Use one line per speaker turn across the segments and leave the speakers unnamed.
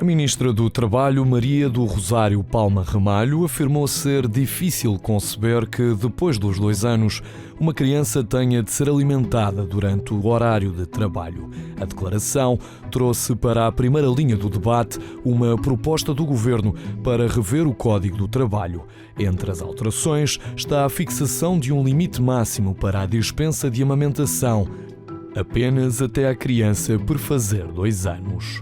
A ministra do Trabalho, Maria do Rosário Palma Ramalho, afirmou ser difícil conceber que, depois dos 2 anos, uma criança tenha de ser alimentada durante o horário de trabalho. A declaração trouxe para a primeira linha do debate uma proposta do Governo para rever o Código do Trabalho. Entre as alterações está a fixação de um limite máximo para a dispensa de amamentação, apenas até a criança perfazer 2 anos.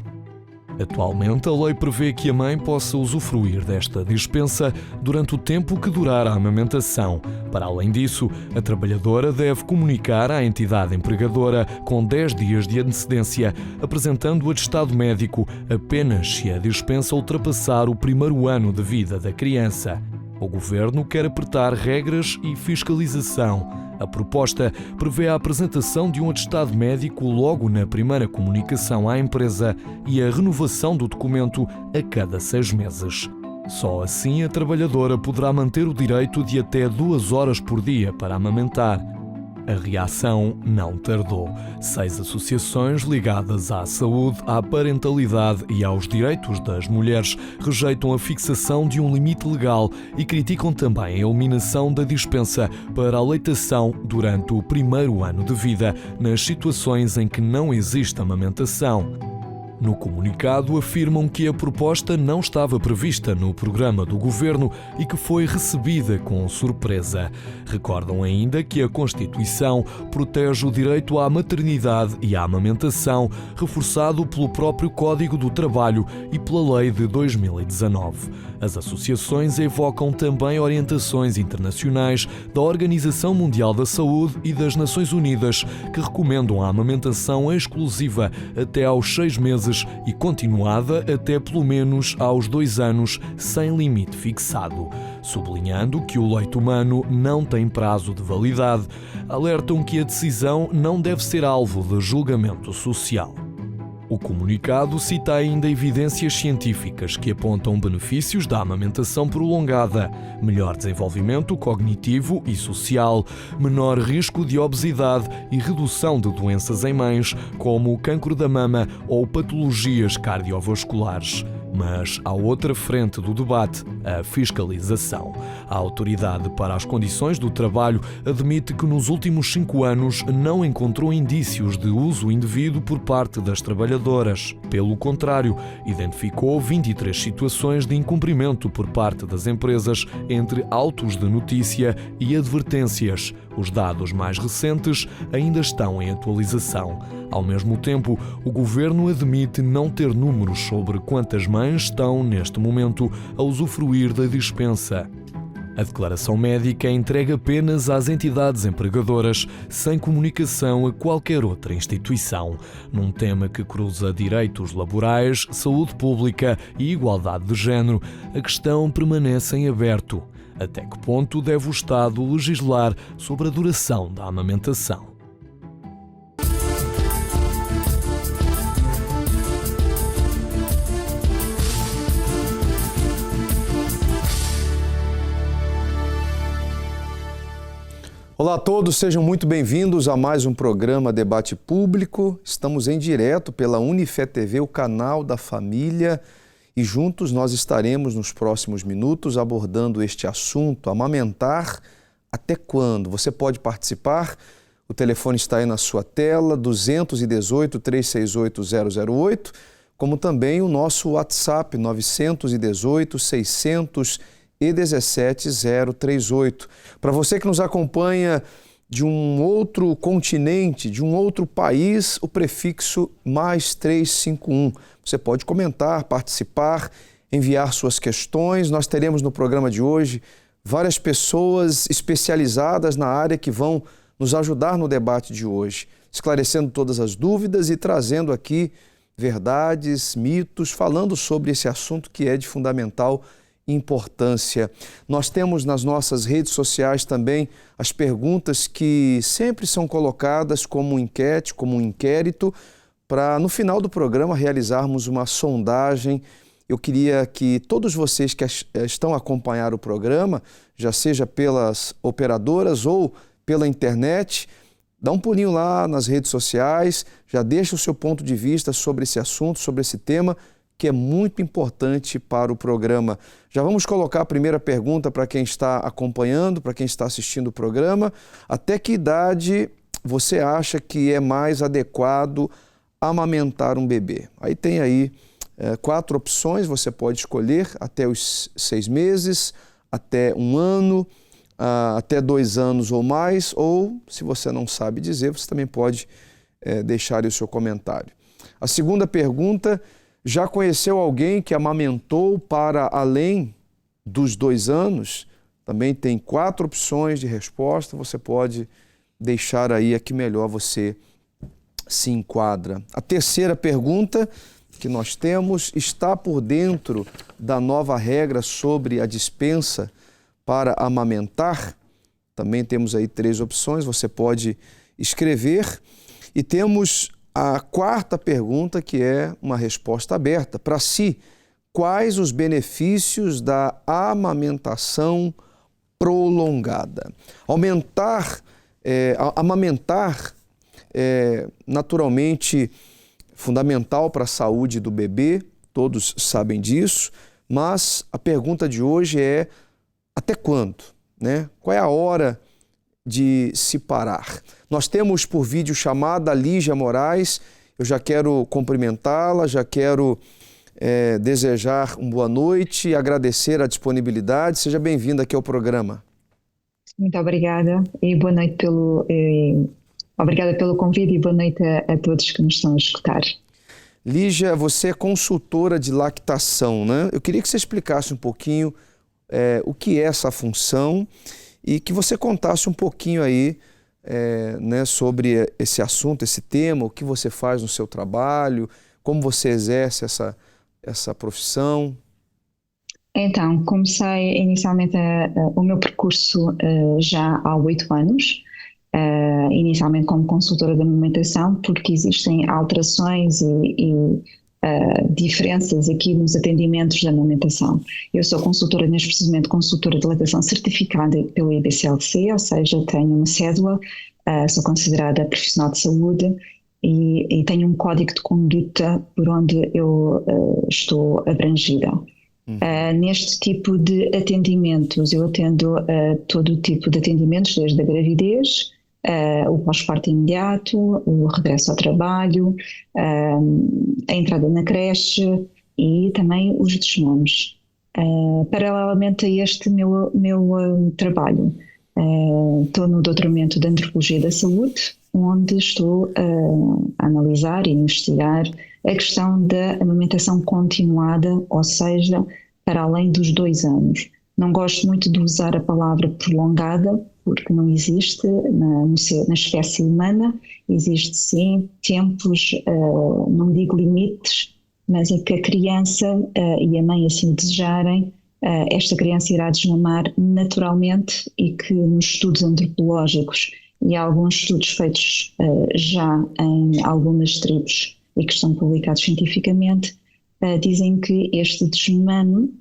Atualmente, a lei prevê que a mãe possa usufruir desta dispensa durante o tempo que durar a amamentação. Para além disso, a trabalhadora deve comunicar à entidade empregadora com 10 dias de antecedência, apresentando o atestado médico apenas se a dispensa ultrapassar o 1º ano de vida da criança. O Governo quer apertar regras e fiscalização. A proposta prevê a apresentação de um atestado médico logo na primeira comunicação à empresa e a renovação do documento a cada 6 meses. Só assim a trabalhadora poderá manter o direito de até 2 horas por dia para amamentar. A reação não tardou. 6 associações ligadas à saúde, à parentalidade e aos direitos das mulheres rejeitam a fixação de um limite legal e criticam também a eliminação da dispensa para a lactação durante o 1º ano de vida, nas situações em que não existe amamentação. No comunicado, afirmam que a proposta não estava prevista no programa do Governo e que foi recebida com surpresa. Recordam ainda que a Constituição protege o direito à maternidade e à amamentação, reforçado pelo próprio Código do Trabalho e pela Lei de 2019. As associações evocam também orientações internacionais da Organização Mundial da Saúde e das Nações Unidas, que recomendam a amamentação exclusiva até aos 6 meses e continuada até pelo menos aos 2 anos, sem limite fixado. Sublinhando que o leite humano não tem prazo de validade, alertam que a decisão não deve ser alvo de julgamento social. O comunicado cita ainda evidências científicas que apontam benefícios da amamentação prolongada, melhor desenvolvimento cognitivo e social, menor risco de obesidade e redução de doenças em mães, como o cancro da mama ou patologias cardiovasculares. Mas há outra frente do debate, a fiscalização. A Autoridade para as Condições do Trabalho admite que nos últimos 5 anos não encontrou indícios de uso indevido por parte das trabalhadoras. Pelo contrário, identificou 23 situações de incumprimento por parte das empresas, entre autos de notícia e advertências. Os dados mais recentes ainda estão em atualização. Ao mesmo tempo, o Governo admite não ter números sobre quantas mães estão, neste momento, a usufruir da dispensa. A declaração médica é entregue apenas às entidades empregadoras, sem comunicação a qualquer outra instituição. Num tema que cruza direitos laborais, saúde pública e igualdade de género, a questão permanece em aberto. Até que ponto deve o Estado legislar sobre a duração da amamentação?
Olá a todos, sejam muito bem-vindos a mais um programa Debate Público. Estamos em direto pela Unifé TV, o canal da família, e juntos nós estaremos nos próximos minutos abordando este assunto, amamentar até quando? Você pode participar, o telefone está aí na sua tela, 218-368-008, como também o nosso WhatsApp, 918-617-038. Para você que nos acompanha de um outro continente, de um outro país, o prefixo mais 351. Você pode comentar, participar, enviar suas questões. Nós teremos no programa de hoje várias pessoas especializadas na área que vão nos ajudar no debate de hoje, esclarecendo todas as dúvidas e trazendo aqui verdades, mitos, falando sobre esse assunto que é de fundamental importância. Nós temos nas nossas redes sociais também as perguntas que sempre são colocadas como enquete, como um inquérito, para no final do programa realizarmos uma sondagem. Eu queria que todos vocês que estão a acompanhar o programa, já seja pelas operadoras ou pela internet, dá um pulinho lá nas redes sociais, já deixa o seu ponto de vista sobre esse assunto, sobre esse tema, que é muito importante para o programa. Já vamos colocar a primeira pergunta para quem está acompanhando, para quem está assistindo o programa. Até que idade você acha que é mais adequado amamentar um bebê? Aí tem aí 4 opções, você pode escolher: até os 6 meses, até 1 ano, até 2 anos ou mais, ou, se você não sabe dizer, você também pode deixar aí o seu comentário. A segunda pergunta: já conheceu alguém que amamentou para além dos 2 anos? Também tem 4 opções de resposta, você pode deixar aí a que melhor você se enquadra. A terceira pergunta que nós temos: está por dentro da nova regra sobre a dispensa para amamentar? Também temos aí 3 opções, você pode escrever. E temos a quarta pergunta, que é uma resposta aberta. Para si, quais os benefícios da amamentação prolongada? Amamentar é naturalmente fundamental para a saúde do bebê, todos sabem disso, mas a pergunta de hoje é: até quando, né? Qual é a hora de se parar? Nós temos por vídeo chamada Lígia Moraes. Eu já quero cumprimentá-la, já quero desejar uma boa noite e agradecer a disponibilidade. Seja bem-vinda aqui ao programa.
Muito obrigada e boa noite obrigada pelo convite e boa noite a todos que nos estão a escutar.
Lígia, você é consultora de lactação, né? Eu queria que você explicasse um pouquinho o que é essa função e que você contasse um pouquinho aí né, sobre esse assunto, esse tema, o que você faz no seu trabalho, como você exerce essa profissão.
Então, comecei inicialmente o meu percurso já há 8 anos, inicialmente como consultora de amamentação, porque existem alterações e diferenças aqui nos atendimentos de amamentação. Eu sou consultora, neste precisamente consultora de lactação certificada pelo IBCLC, ou seja, tenho uma cédula, sou considerada profissional de saúde e tenho um código de conduta por onde eu estou abrangida. Neste tipo de atendimentos, eu atendo todo o tipo de atendimentos, desde a gravidez, o pós-parto imediato, o regresso ao trabalho, a entrada na creche e também os desmames. Paralelamente a este meu trabalho, estou no doutoramento de Antropologia da Saúde, onde estou a analisar e investigar a questão da amamentação continuada, ou seja, para além dos 2 anos. Não gosto muito de usar a palavra prolongada, porque não existe na espécie humana. Existe sim tempos, não digo limites, mas em que a criança e a mãe assim desejarem, esta criança irá desmamar naturalmente, e que nos estudos antropológicos e alguns estudos feitos já em algumas tribos e que estão publicados cientificamente, dizem que este desmame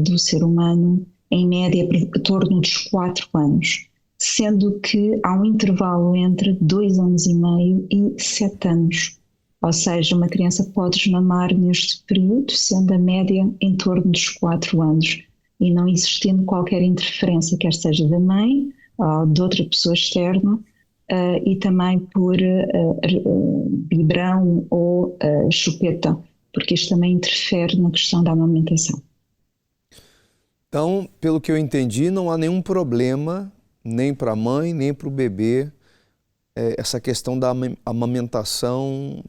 do ser humano, em média, por torno dos 4 anos, sendo que há um intervalo entre 2 anos e meio e 7 anos. Ou seja, uma criança pode desmamar neste período, sendo a média em torno dos 4 anos, e não existindo qualquer interferência, quer seja da mãe ou de outra pessoa externa, e também por biberão ou chupeta, porque isto também interfere na questão da amamentação.
Então, pelo que eu entendi, não há nenhum problema, nem para a mãe, nem para o bebê, essa questão da amamentação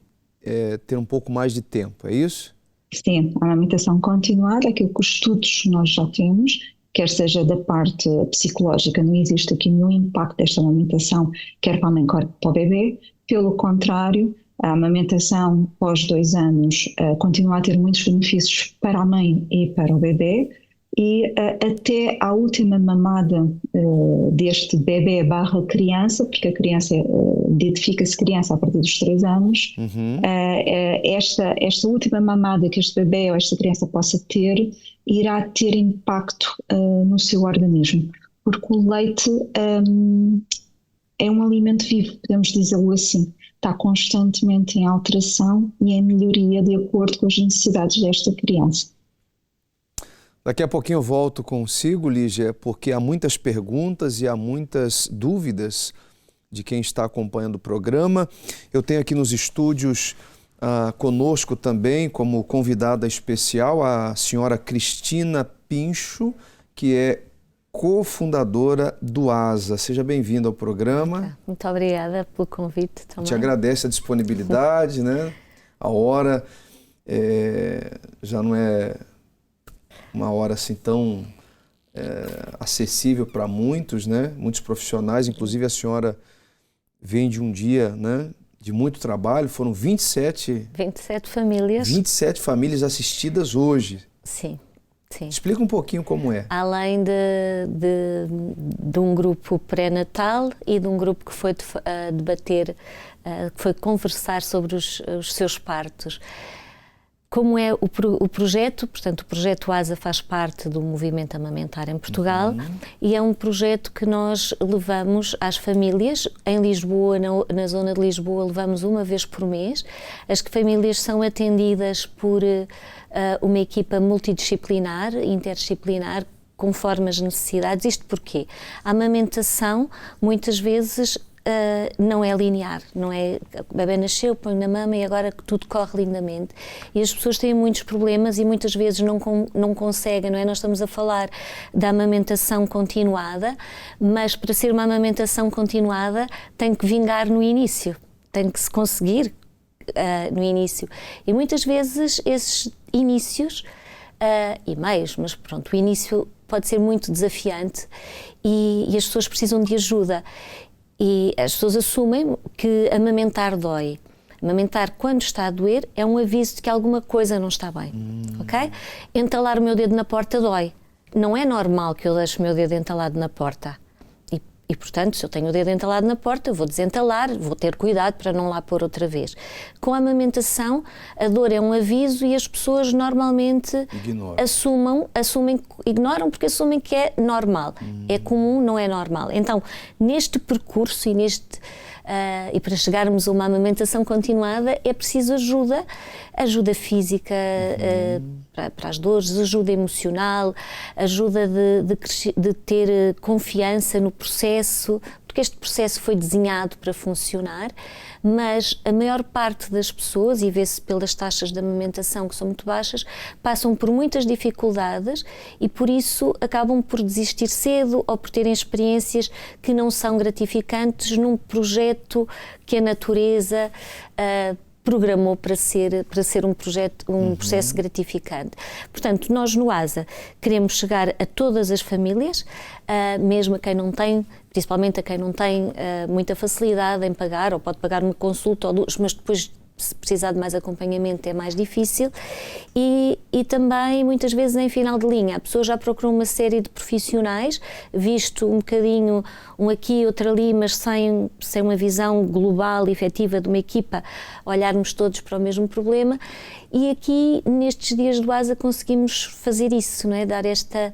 ter um pouco mais de tempo, é isso?
Sim, a amamentação continuada, aquilo que os estudos nós já temos, quer seja da parte psicológica, não existe aqui nenhum impacto desta amamentação, quer para a mãe, quer para o bebê. Pelo contrário, a amamentação pós 2 anos continua a ter muitos benefícios para a mãe e para o bebê, e até à última mamada deste bebê / criança, porque a criança identifica-se criança a partir dos 3 anos, esta última mamada que este bebê ou esta criança possa ter, irá ter impacto no seu organismo, porque o leite é um alimento vivo, podemos dizê-lo assim. está constantemente em alteração e em melhoria de acordo com as necessidades desta criança.
Daqui a pouquinho eu volto consigo, Lígia, porque há muitas perguntas e há muitas dúvidas de quem está acompanhando o programa. Eu tenho aqui nos estúdios conosco também, como convidada especial, a senhora Cristina Pincho, que é cofundadora do ASA. Seja bem-vinda ao programa.
Muito obrigada pelo convite também.
Te agradece a disponibilidade, né? A hora já não é uma hora assim tão acessível para muitos, né? Muitos profissionais, inclusive a senhora vem de um dia, né, de muito trabalho. Foram 27
famílias.
27 famílias assistidas hoje.
Sim. Sim.
Explica um pouquinho como é.
Além de um grupo pré-natal e de um grupo que foi debater, que foi conversar sobre os seus partos. Como é o projeto? Portanto, o projeto ASA faz parte do movimento Amamentar em Portugal e é um projeto que nós levamos às famílias. Em Lisboa, na zona de Lisboa, levamos uma vez por mês. As famílias são atendidas por uma equipa multidisciplinar, interdisciplinar, conforme as necessidades. Isto porquê? A amamentação, muitas vezes, não é linear, não é o bebê nasceu, põe na mama e agora tudo corre lindamente. E as pessoas têm muitos problemas e muitas vezes não conseguem, não é? Nós estamos a falar da amamentação continuada, mas para ser uma amamentação continuada tem que vingar no início, tem que se conseguir no início. E muitas vezes esses inícios, e meios, mas pronto, o início pode ser muito desafiante e as pessoas precisam de ajuda. E as pessoas assumem que amamentar dói. Amamentar, quando está a doer, é um aviso de que alguma coisa não está bem, ok? Entalar o meu dedo na porta dói. Não é normal que eu deixe o meu dedo entalado na porta. E, portanto, se eu tenho o dedo entalado na porta, vou desentalar, vou ter cuidado para não lá pôr outra vez. Com a amamentação, a dor é um aviso e as pessoas normalmente ignoram porque assumem que é normal. É comum, não é normal. Então, neste percurso e para chegarmos a uma amamentação continuada, é preciso ajuda física para as dores, ajuda emocional, ajuda de ter confiança no processo, porque este processo foi desenhado para funcionar, mas a maior parte das pessoas, e vê-se pelas taxas de amamentação que são muito baixas, passam por muitas dificuldades e por isso acabam por desistir cedo ou por terem experiências que não são gratificantes num projeto que a natureza programou para ser um processo gratificante. Portanto, nós no ASA queremos chegar a todas as famílias, mesmo a quem não tem, principalmente a quem não tem muita facilidade em pagar, ou pode pagar uma consulta ou duas, mas depois, se precisar de mais acompanhamento, é mais difícil. E também, muitas vezes, em final de linha, a pessoa já procurou uma série de profissionais, visto um bocadinho, um aqui, outro ali, mas sem uma visão global e efetiva de uma equipa, olharmos todos para o mesmo problema. E aqui, nestes dias do ASA, conseguimos fazer isso, não é? Dar esta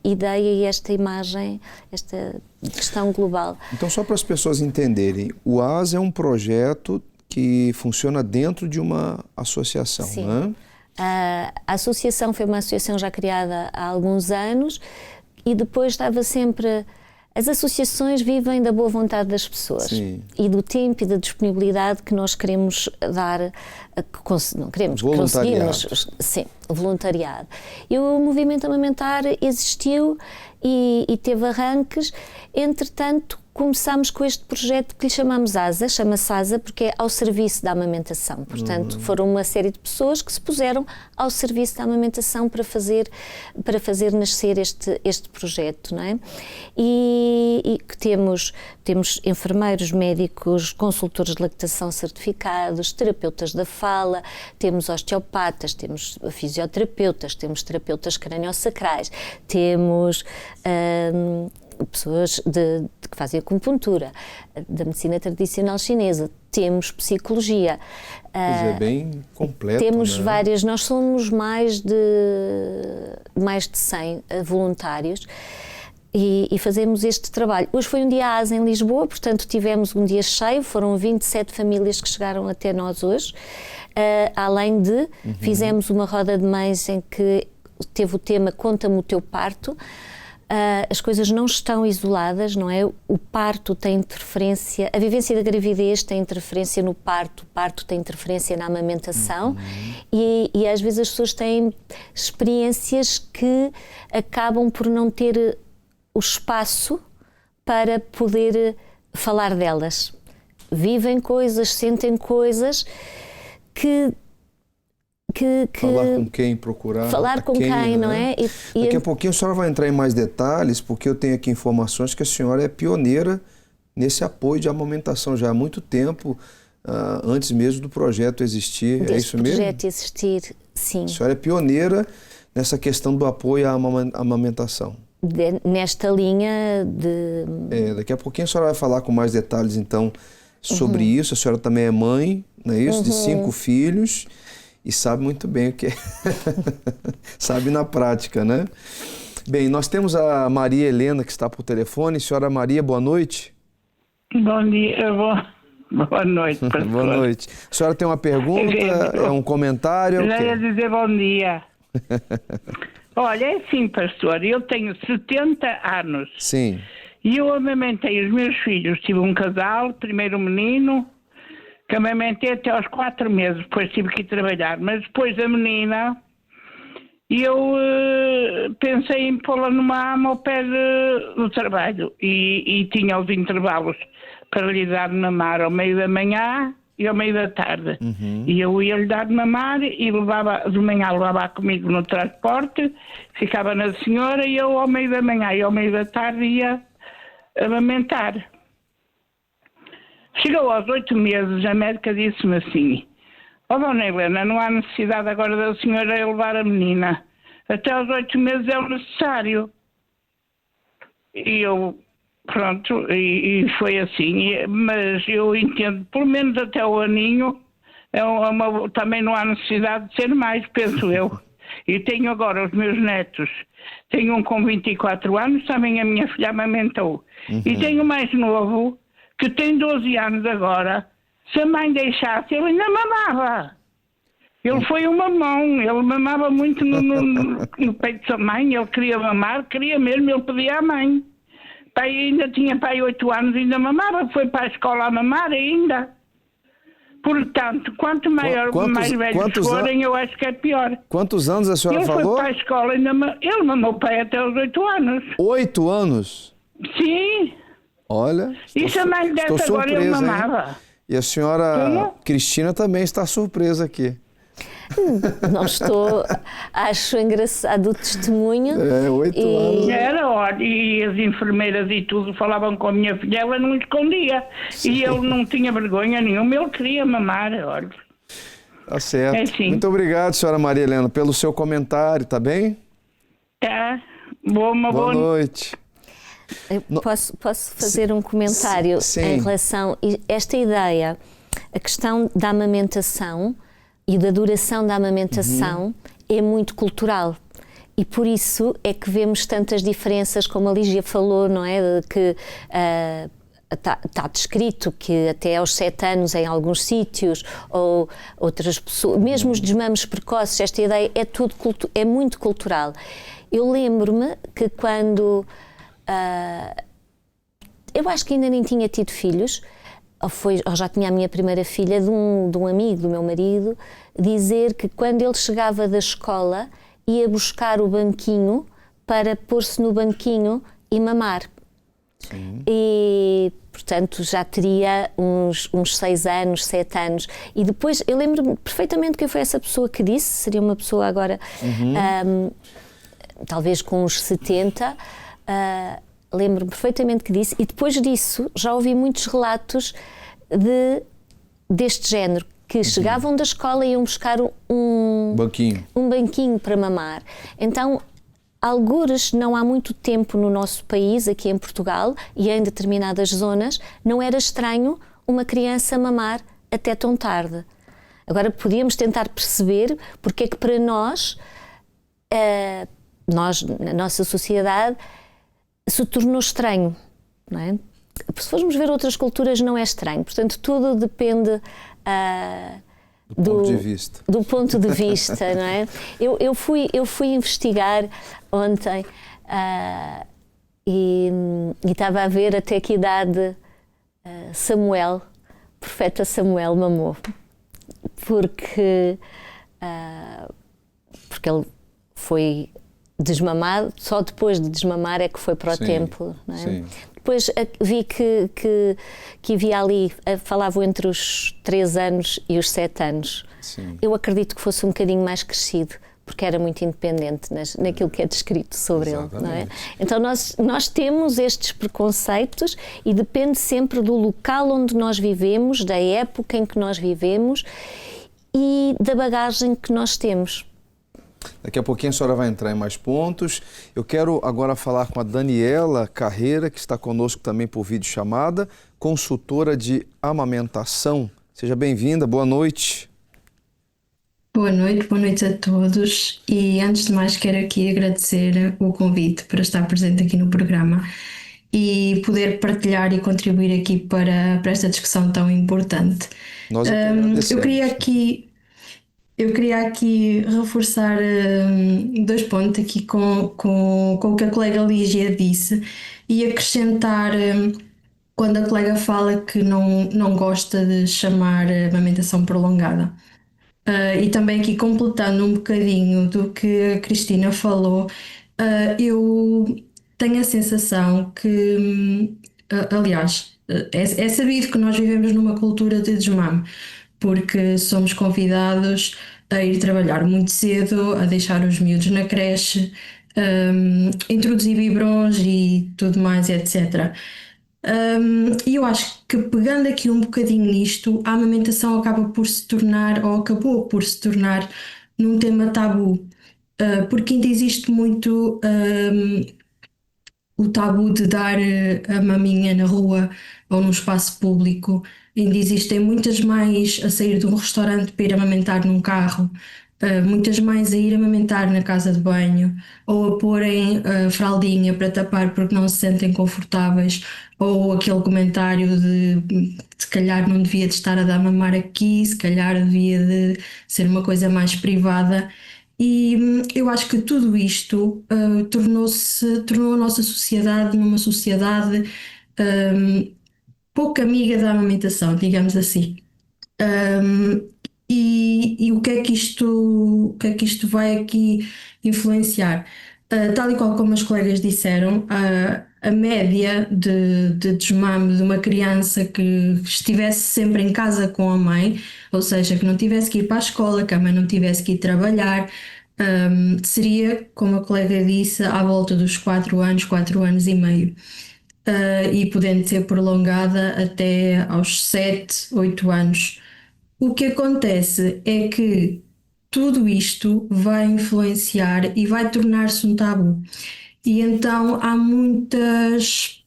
ideia e esta imagem, esta questão global.
Então, só para as pessoas entenderem, o ASA é um projeto que funciona dentro de uma associação,
sim,
né?
A associação foi uma associação já criada há alguns anos e depois estava sempre... As associações vivem da boa vontade das pessoas. Sim. E do tempo e da disponibilidade que nós queremos dar, não queremos, conseguimos, sim, voluntariado. E o movimento amamentar existiu e teve arranques, entretanto começámos com este projeto que lhe chamamos ASA, chama-se ASA porque é ao serviço da amamentação. Portanto, foram uma série de pessoas que se puseram ao serviço da amamentação para fazer nascer este projeto, não é? E que temos enfermeiros, médicos, consultores de lactação certificados, terapeutas da fala, temos osteopatas, temos fisioterapeutas, temos terapeutas craniosacrais, temos pessoas que fazem acupuntura, da medicina tradicional chinesa, temos psicologia.
É bem completo,
temos,
né?
Várias, nós somos mais de 100 voluntários. e fazemos este trabalho. Hoje foi um dia ASA em Lisboa, portanto tivemos um dia cheio, foram 27 famílias que chegaram até nós hoje, além de, fizemos uma roda de mães em que teve o tema Conta-me o teu parto. As coisas não estão isoladas, não é? O parto tem interferência, a vivência da gravidez tem interferência no parto, o parto tem interferência na amamentação e às vezes as pessoas têm experiências que acabam por não ter o espaço para poder falar delas. Vivem coisas, sentem coisas que
falar com quem, procurar.
Falar com quem, não é?
Daqui a pouquinho a senhora vai entrar em mais detalhes, porque eu tenho aqui informações que a senhora é pioneira nesse apoio de amamentação já há muito tempo, antes mesmo do projeto existir. É isso mesmo?
Do projeto existir, sim.
A senhora é pioneira nessa questão do apoio à amamentação.
Nesta linha de...
Daqui a pouquinho a senhora vai falar com mais detalhes, então, sobre isso. A senhora também é mãe, não é isso? De 5 filhos. E sabe muito bem o que é. Sabe na prática, né? Bem, nós temos a Maria Helena que está por telefone. Senhora Maria, boa noite.
Bom dia, boa noite, pastor.
Boa noite. A senhora tem uma pergunta, é um comentário?
Já ia dizer bom dia. Olha, é assim, pastor, eu tenho 70 anos.
Sim.
E eu amamentei os meus filhos. Tive um casal, primeiro menino, que amamentei até aos 4 meses, depois tive que ir trabalhar. Mas depois da menina, eu pensei em pô-la numa ama ao pé do trabalho. E tinha os intervalos para lhe dar de mamar ao meio da manhã e ao meio da tarde. E eu ia-lhe dar de mamar e de manhã levava comigo no transporte, ficava na senhora e eu ao meio da manhã e ao meio da tarde ia amamentar. Chegou aos 8 meses, a médica disse-me assim: Dona Helena, não há necessidade agora da senhora levar a menina. Até aos 8 meses é o necessário. E eu, pronto, e foi assim. Mas eu entendo, pelo menos até o aninho, também não há necessidade de ser mais, penso eu. E tenho agora os meus netos. Tenho um com 24 anos, também a minha filha amamentou. E tenho o mais novo, que tem 12 anos agora. Se a mãe deixasse, ele ainda mamava. Ele foi um mamão, ele mamava muito no peito da mãe, ele queria mamar, queria mesmo, ele pedia à mãe. Pai ainda tinha 8 anos, ainda mamava, foi para a escola a mamar ainda. Portanto, quanto mais velhos forem, eu acho que é pior.
Quantos anos a senhora falou?
Ele foi para a escola, ele mamou pai até os 8 anos.
8 anos?
Sim.
Olha,
e se a mãe dessa agora ele mamava?
Hein? E a senhora Cristina também está surpresa aqui.
Não estou, acho engraçado o testemunho.
8 anos.
Era, olha, e as enfermeiras e tudo falavam com a minha filha, ela não escondia. Sim. E ele não tinha vergonha nenhuma, ele queria mamar, olha.
Tá certo.
É assim.
Muito obrigado, senhora Maria Helena, pelo seu comentário, tá bem?
Tá.
Boa noite.
Posso fazer um comentário em relação a esta ideia, a questão da amamentação e da duração da amamentação é muito cultural e por isso é que vemos tantas diferenças, como a Lígia falou, não é? Que está descrito que até aos 7 anos em alguns sítios ou outras pessoas, mesmo os desmames precoces, esta ideia é muito cultural. Eu lembro-me que quando eu acho que ainda nem tinha tido filhos, ou já tinha a minha primeira filha, de um amigo do meu marido, dizer que quando ele chegava da escola ia buscar o banquinho para pôr-se no banquinho e mamar. Sim. E, portanto, já teria uns 6 anos, 7 anos. E depois, eu lembro-me perfeitamente quem foi essa pessoa que disse, seria uma pessoa agora, talvez com uns 70, lembro-me perfeitamente que disse, e depois disso já ouvi muitos relatos deste género, que chegavam da escola e iam buscar um banquinho para mamar. Então, algures, não há muito tempo no nosso país, aqui em Portugal, e em determinadas zonas, não era estranho uma criança mamar até tão tarde. Agora, podíamos tentar perceber porque é que para nós, na nossa sociedade, se tornou estranho, não é? Se formos ver outras culturas não é estranho, portanto tudo depende do ponto de vista, não é? Eu fui investigar ontem e estava a ver até que idade Samuel, profeta Samuel, mamou, porque ele foi desmamado, só depois de desmamar é que foi para o templo, não é? Sim. Depois vi que havia ali, falavam entre os 3 anos e os 7 anos. Sim. Eu acredito que fosse um bocadinho mais crescido, porque era muito independente naquilo que é descrito sobre Exatamente. Ele, não é? Então nós temos estes preconceitos e depende sempre do local onde nós vivemos, da época em que nós vivemos e da bagagem que nós temos.
Daqui a pouquinho a senhora vai entrar em mais pontos. Eu quero agora falar com a Daniela Carreira, que está conosco também por videochamada, consultora de amamentação. Seja bem-vinda, boa noite.
Boa noite a todos. E antes de mais quero aqui agradecer o convite para estar presente aqui no programa e poder partilhar e contribuir aqui para esta discussão tão importante.
Nós
Eu queria aqui reforçar 2 pontos aqui com o que a colega Lígia disse e acrescentar quando a colega fala que não gosta de chamar amamentação prolongada. E também aqui completando um bocadinho do que a Cristina falou, eu tenho a sensação que, aliás, é sabido que nós vivemos numa cultura de desmame, porque somos convidados a ir trabalhar muito cedo, a deixar os miúdos na creche, introduzir biberons e tudo mais, etc. E eu acho que pegando aqui um bocadinho nisto, a amamentação acabou por se tornar num tema tabu, porque ainda existe muito o tabu de dar a maminha na rua ou num espaço público. Ainda existem muitas mães a sair de um restaurante para ir amamentar num carro, muitas mães a ir amamentar na casa de banho ou a porem fraldinha para tapar porque não se sentem confortáveis, ou aquele comentário de se calhar não devia de estar a dar mamar aqui, se calhar devia de ser uma coisa mais privada. E eu acho que tudo isto tornou a nossa sociedade numa sociedade pouco amiga da amamentação, digamos assim. E o que é que isto vai aqui influenciar? Tal e qual como as colegas disseram, a média de desmame de uma criança que estivesse sempre em casa com a mãe, ou seja, que não tivesse que ir para a escola, que a mãe não tivesse que ir trabalhar, seria, como a colega disse, à volta dos 4 anos, 4 anos e meio. E podendo ser prolongada até aos 7, 8 anos. O que acontece é que tudo isto vai influenciar e vai tornar-se um tabu. E então há muitas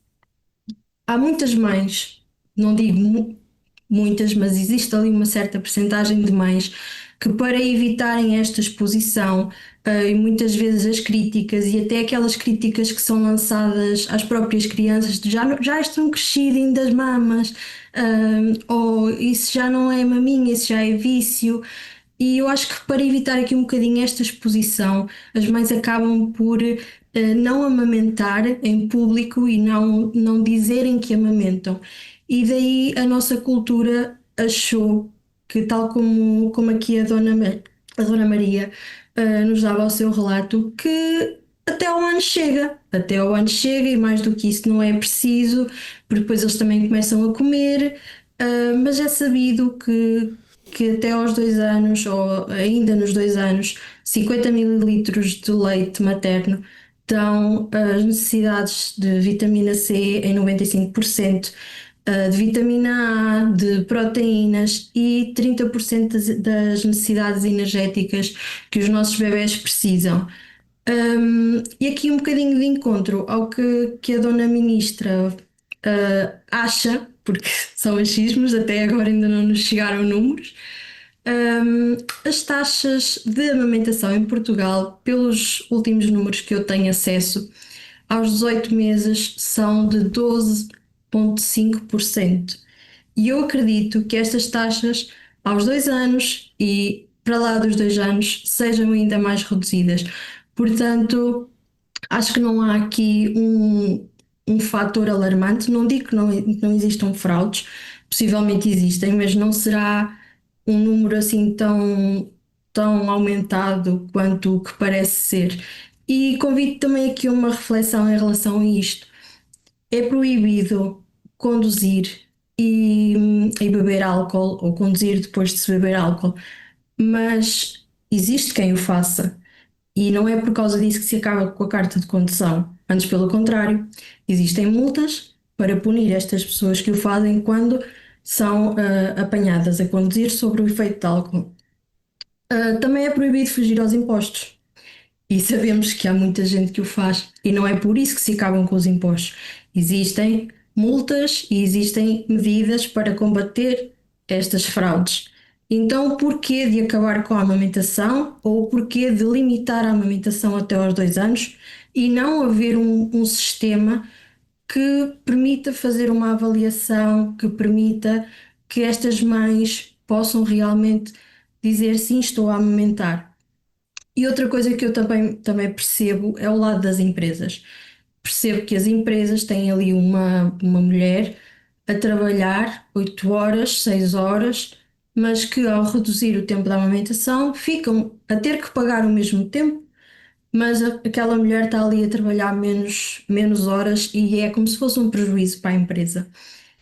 mães, não digo muitas, mas existe ali uma certa percentagem de mães que, para evitarem esta exposição e muitas vezes as críticas e até aquelas críticas que são lançadas às próprias crianças de já estão crescidinho das mamas, ou isso já não é maminha, isso já é vício. E eu acho que para evitar aqui um bocadinho esta exposição, as mães acabam por não amamentar em público e não dizerem que amamentam. E daí a nossa cultura achou que, tal como aqui a Dona Maria nos dava o seu relato, que até ao ano chega e mais do que isso não é preciso, porque depois eles também começam a comer, mas é sabido que até aos 2 anos, ou ainda nos 2 anos, 50 ml de leite materno dão as necessidades de vitamina C em 95%, de vitamina A, de proteínas e 30% das necessidades energéticas que os nossos bebés precisam. E aqui um bocadinho de encontro ao que a Dona Ministra acha, porque são achismos, até agora ainda não nos chegaram números. As taxas de amamentação em Portugal, pelos últimos números que eu tenho acesso, aos 18 meses são de 12,5%. E eu acredito que estas taxas aos 2 anos e para lá dos 2 anos sejam ainda mais reduzidas. Portanto, acho que não há aqui um fator alarmante. Não digo que não existam fraudes, possivelmente existem, mas não será um número assim tão aumentado quanto o que parece ser. E convido também aqui uma reflexão em relação a isto. É proibido conduzir e beber álcool, ou conduzir depois de se beber álcool, mas existe quem o faça. E não é por causa disso que se acaba com a carta de condução. Antes, pelo contrário, existem multas para punir estas pessoas que o fazem quando são apanhadas a conduzir sob o efeito de álcool. Também é proibido fugir aos impostos. E sabemos que há muita gente que o faz, e não é por isso que se acabam com os impostos. Existem multas e existem medidas para combater estas fraudes. Então, porquê de acabar com a amamentação ou porquê de limitar a amamentação até aos 2 anos e não haver um sistema que permita fazer uma avaliação, que permita que estas mães possam realmente dizer sim, estou a amamentar. E outra coisa que eu também percebo é o lado das empresas. Percebo que as empresas têm ali uma mulher a trabalhar 8 horas, 6 horas, mas que ao reduzir o tempo da amamentação ficam a ter que pagar o mesmo tempo, mas aquela mulher está ali a trabalhar menos horas e é como se fosse um prejuízo para a empresa.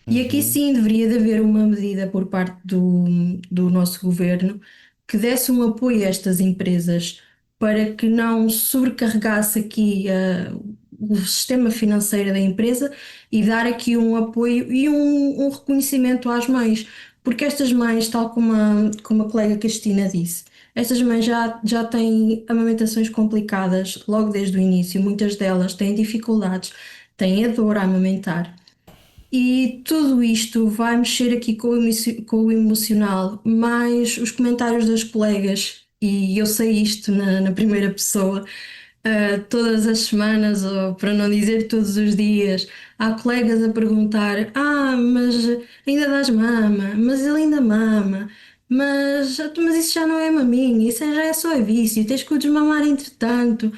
E aqui sim deveria de haver uma medida por parte do nosso governo que desse um apoio a estas empresas para que não sobrecarregasse aqui o sistema financeiro da empresa e dar aqui um apoio e um reconhecimento às mães, porque estas mães, tal como a colega Cristina disse, estas mães já têm amamentações complicadas logo desde o início, muitas delas têm dificuldades, têm a dor a amamentar. E tudo isto vai mexer aqui com o emocional, mais os comentários das colegas, e eu sei isto na primeira pessoa, todas as semanas, ou para não dizer todos os dias, há colegas a perguntar: mas ainda dás mama, mas ele ainda mama, mas isso já não é maminha, isso já é só vício, tens que o desmamar entretanto,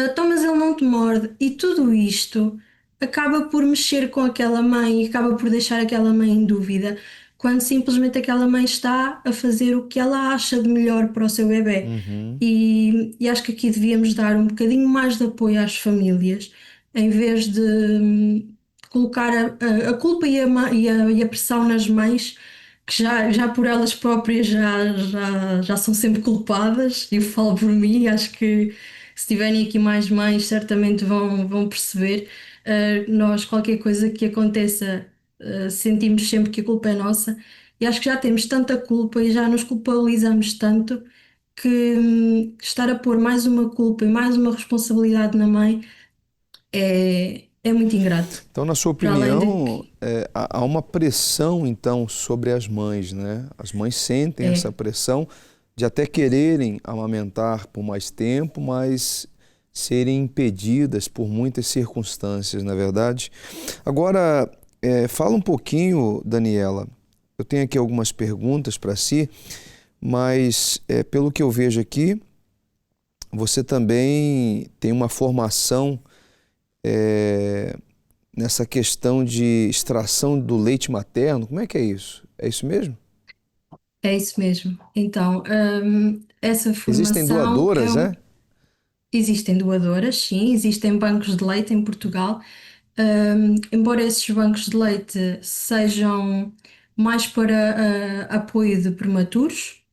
então, mas ele não te morde, e tudo isto acaba por mexer com aquela mãe e acaba por deixar aquela mãe em dúvida, quando simplesmente aquela mãe está a fazer o que ela acha de melhor para o seu bebé. E acho que aqui devíamos dar um bocadinho mais de apoio às famílias, em vez de colocar a culpa e a pressão nas mães, que já por elas próprias já são sempre culpadas. Eu falo por mim, acho que se tiverem aqui mais mães, certamente vão perceber. Nós, qualquer coisa que aconteça, sentimos sempre que a culpa é nossa, e acho que já temos tanta culpa e já nos culpabilizamos tanto que estar a pôr mais uma culpa e mais uma responsabilidade na mãe é muito ingrato.
Então, na sua
Para além
opinião, há uma pressão, então, sobre as mães, né? As mães sentem essa pressão de até quererem amamentar por mais tempo, mas serem impedidas por muitas circunstâncias, na verdade. Agora, fala um pouquinho, Daniela, eu tenho aqui algumas perguntas para si, mas pelo que eu vejo aqui, você também tem uma formação nessa questão de extração do leite materno. Como é que é isso? É isso mesmo?
É isso mesmo. Então, essa
Existem
formação
doadoras, né?
Existem doadoras, sim, existem bancos de leite em Portugal. Embora esses bancos de leite sejam mais para apoio de prematuros,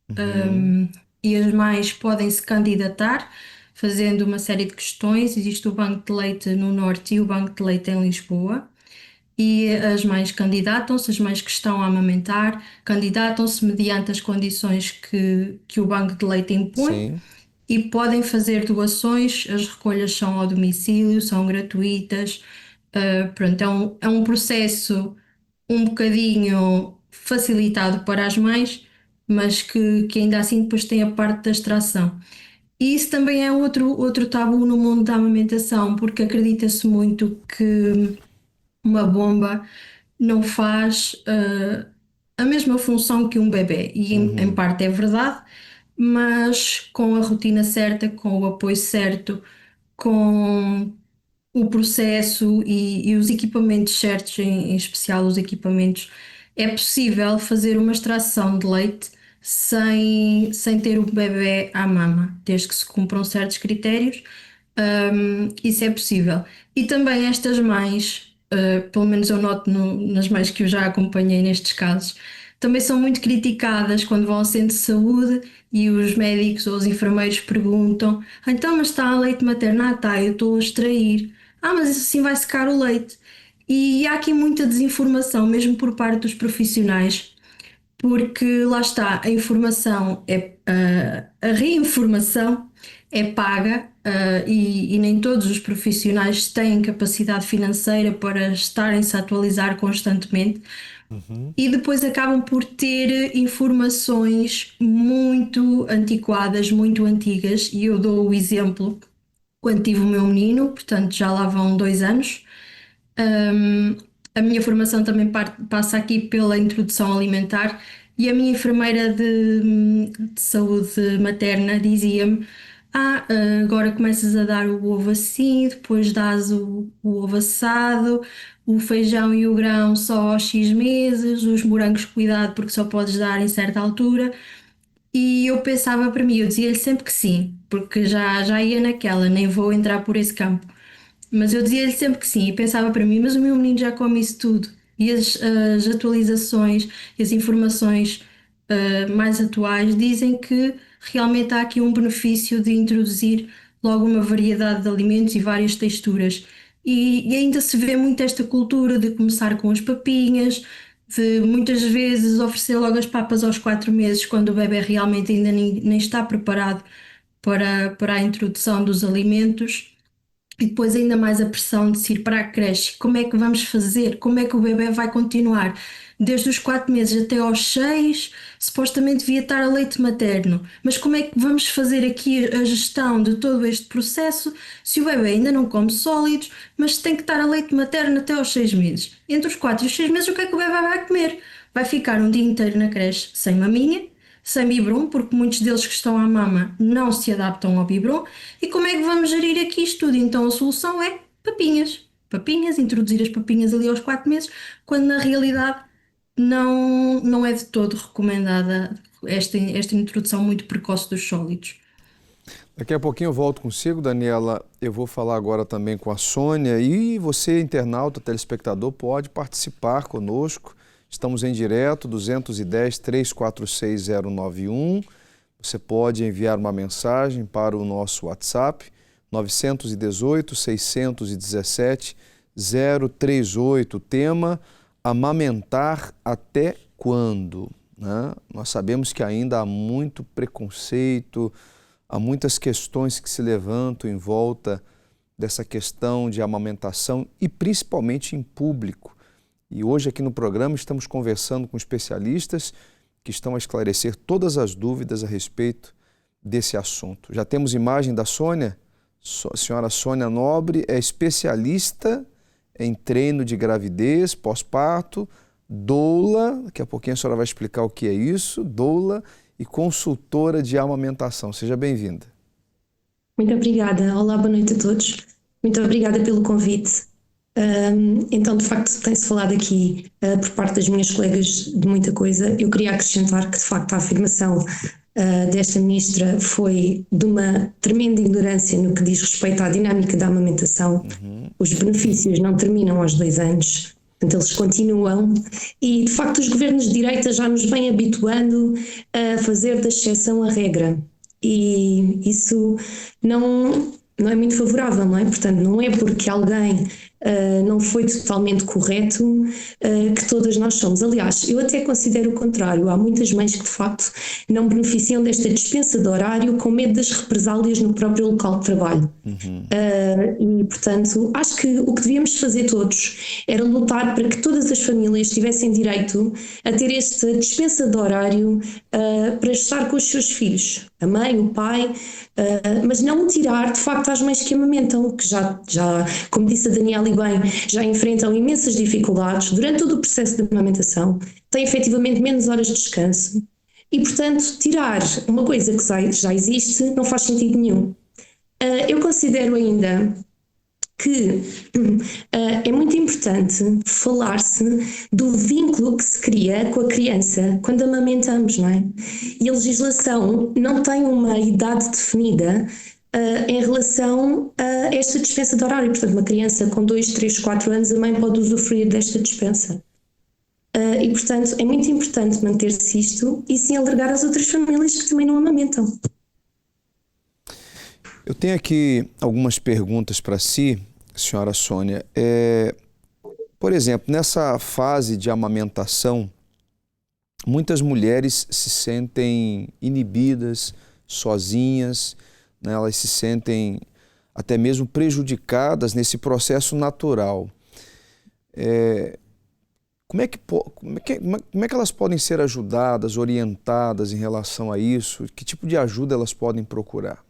e as mães podem se candidatar fazendo uma série de questões. Existe o banco de leite no Norte e o banco de leite em Lisboa. E as mães candidatam-se, as mães que estão a amamentar, candidatam-se mediante as condições que o banco de leite impõe.
Sim.
E podem fazer doações, as recolhas são ao domicílio, são gratuitas. Pronto, é um processo um bocadinho facilitado para as mães, mas que ainda assim depois tem a parte da extração. E isso também é outro tabu no mundo da amamentação, porque acredita-se muito que uma bomba não faz a mesma função que um bebê. E em parte é verdade, mas com a rotina certa, com o apoio certo, com o processo e os equipamentos certos, em especial os equipamentos, é possível fazer uma extração de leite sem ter o bebê à mama, desde que se cumpram certos critérios, isso é possível. E também estas mães, pelo menos eu noto nas mães que eu já acompanhei nestes casos, também são muito criticadas quando vão ao centro de saúde e os médicos ou os enfermeiros perguntam: então, mas está a leite materno? Ah, tá, eu estou a extrair. Ah, mas isso assim vai secar o leite. E há aqui muita desinformação, mesmo por parte dos profissionais, porque lá está, a informação a reinformação é paga, e nem todos os profissionais têm capacidade financeira para estarem-se a atualizar constantemente. E depois acabam por ter informações muito antiquadas, muito antigas, e eu dou o exemplo quando tive o meu menino, portanto já lá vão 2 anos. Um, a minha formação também passa aqui pela introdução alimentar, e a minha enfermeira de saúde materna dizia-me: agora começas a dar o ovo assim, depois dás o ovo assado, o feijão e o grão só aos X meses, os morangos cuidado porque só podes dar em certa altura. E eu pensava para mim, eu dizia-lhe sempre que sim, porque já ia naquela, nem vou entrar por esse campo. Mas eu dizia-lhe sempre que sim e pensava para mim, mas o meu menino já come isso tudo. E as atualizações, as informações mais atuais dizem que realmente há aqui um benefício de introduzir logo uma variedade de alimentos e várias texturas. E ainda se vê muito esta cultura de começar com as papinhas, de muitas vezes oferecer logo as papas aos 4 meses, quando o bebê realmente ainda nem está preparado para a introdução dos alimentos. E depois ainda mais a pressão de se ir para a creche. Como é que vamos fazer? Como é que o bebê vai continuar? Desde os 4 meses até aos 6, supostamente devia estar a leite materno. Mas como é que vamos fazer aqui a gestão de todo este processo se o bebê ainda não come sólidos, mas tem que estar a leite materno até aos 6 meses? Entre os 4 e os 6 meses, o que é que o bebê vai comer? Vai ficar um dia inteiro na creche sem maminha, sem biberon, porque muitos deles que estão à mama não se adaptam ao biberon. E como é que vamos gerir aqui isto tudo? Então a solução é papinhas. Papinhas, introduzir as papinhas ali aos 4 meses, quando na realidade não é de todo recomendada esta introdução muito precoce dos sólidos.
Daqui a pouquinho eu volto consigo, Daniela. Eu vou falar agora também com a Sônia, e você, internauta, telespectador, pode participar conosco. Estamos em direto, 210-346-091. Você pode enviar uma mensagem para o nosso WhatsApp, 918-617-038. O tema: amamentar até quando? Né? Nós sabemos que ainda há muito preconceito, há muitas questões que se levantam em volta dessa questão de amamentação, e principalmente em público. E hoje aqui no programa estamos conversando com especialistas que estão a esclarecer todas as dúvidas a respeito desse assunto. Já temos imagem da Sônia? A senhora Sônia Nobre é especialista em treino de gravidez, pós-parto, doula, daqui a pouquinho a senhora vai explicar o que é isso, doula e consultora de amamentação. Seja bem-vinda.
Muito obrigada. Olá, boa noite a todos. Muito obrigada pelo convite. Então, de facto, tem-se falado aqui por parte das minhas colegas de muita coisa. Eu queria acrescentar que, de facto, a afirmação desta ministra foi de uma tremenda ignorância no que diz respeito à dinâmica da amamentação. Os benefícios não terminam aos 2 anos, portanto, eles continuam, e, de facto, os governos de direita já nos vêm habituando a fazer da exceção a regra, e isso não é muito favorável, não é? Portanto, não é porque alguém não foi totalmente correto, que todas nós somos. Aliás, eu até considero o contrário. Há muitas mães que de facto não beneficiam desta dispensa de horário com medo das represálias no próprio local de trabalho. E portanto, acho que o que devíamos fazer todos era lutar para que todas as famílias tivessem direito a ter esta dispensa de horário para estar com os seus filhos, a mãe, o pai, mas não tirar de facto às mães que amamentam, que já, como disse a Daniela e bem, já enfrentam imensas dificuldades durante todo o processo de amamentação, têm efetivamente menos horas de descanso e, portanto, tirar uma coisa que já existe não faz sentido nenhum. Eu considero ainda que é muito importante falar-se do vínculo que se cria com a criança quando amamentamos, não é? E a legislação não tem uma idade definida em relação a esta dispensa de horário. Portanto, uma criança com 2, 3, 4 anos, a mãe pode usufruir desta dispensa. E, portanto, é muito importante manter-se isto e sim alargar às outras famílias que também não amamentam.
Eu tenho aqui algumas perguntas para si, senhora Sônia. Por exemplo, nessa fase de amamentação, muitas mulheres se sentem inibidas, sozinhas, né? Elas se sentem até mesmo prejudicadas nesse processo natural. Como é que elas podem ser ajudadas, orientadas em relação a isso? Que tipo de ajuda elas podem procurar?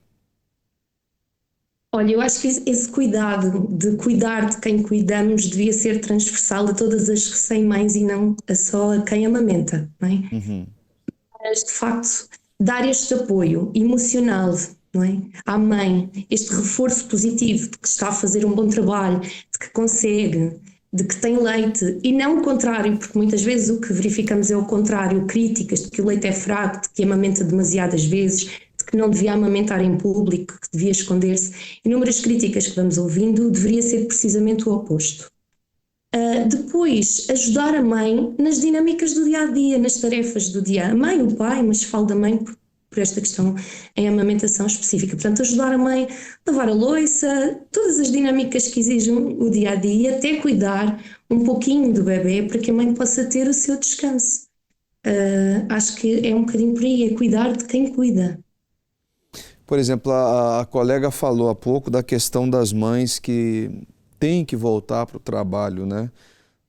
Olha, eu acho que esse cuidado de cuidar de quem cuidamos devia ser transversal a todas as recém-mães e não só a quem amamenta, não é? Mas, de facto, dar este apoio emocional, não é, à mãe, este reforço positivo de que está a fazer um bom trabalho, de que consegue, de que tem leite, e não o contrário, porque muitas vezes o que verificamos é o contrário, críticas de que o leite é fraco, de que amamenta demasiadas vezes, de que não devia amamentar em público, que devia esconder-se. Inúmeras críticas que vamos ouvindo, deveria ser precisamente o oposto. Depois, ajudar a mãe nas dinâmicas do dia-a-dia, nas tarefas do dia. A mãe, o pai, mas falo da mãe por esta questão em amamentação específica. Portanto, ajudar a mãe a lavar a louça, todas as dinâmicas que exigem o dia-a-dia, até cuidar um pouquinho do bebê para que a mãe possa ter o seu descanso. Acho que é um bocadinho por aí, é cuidar de quem cuida.
Por exemplo, a colega falou há pouco da questão das mães que têm que voltar para o trabalho, né?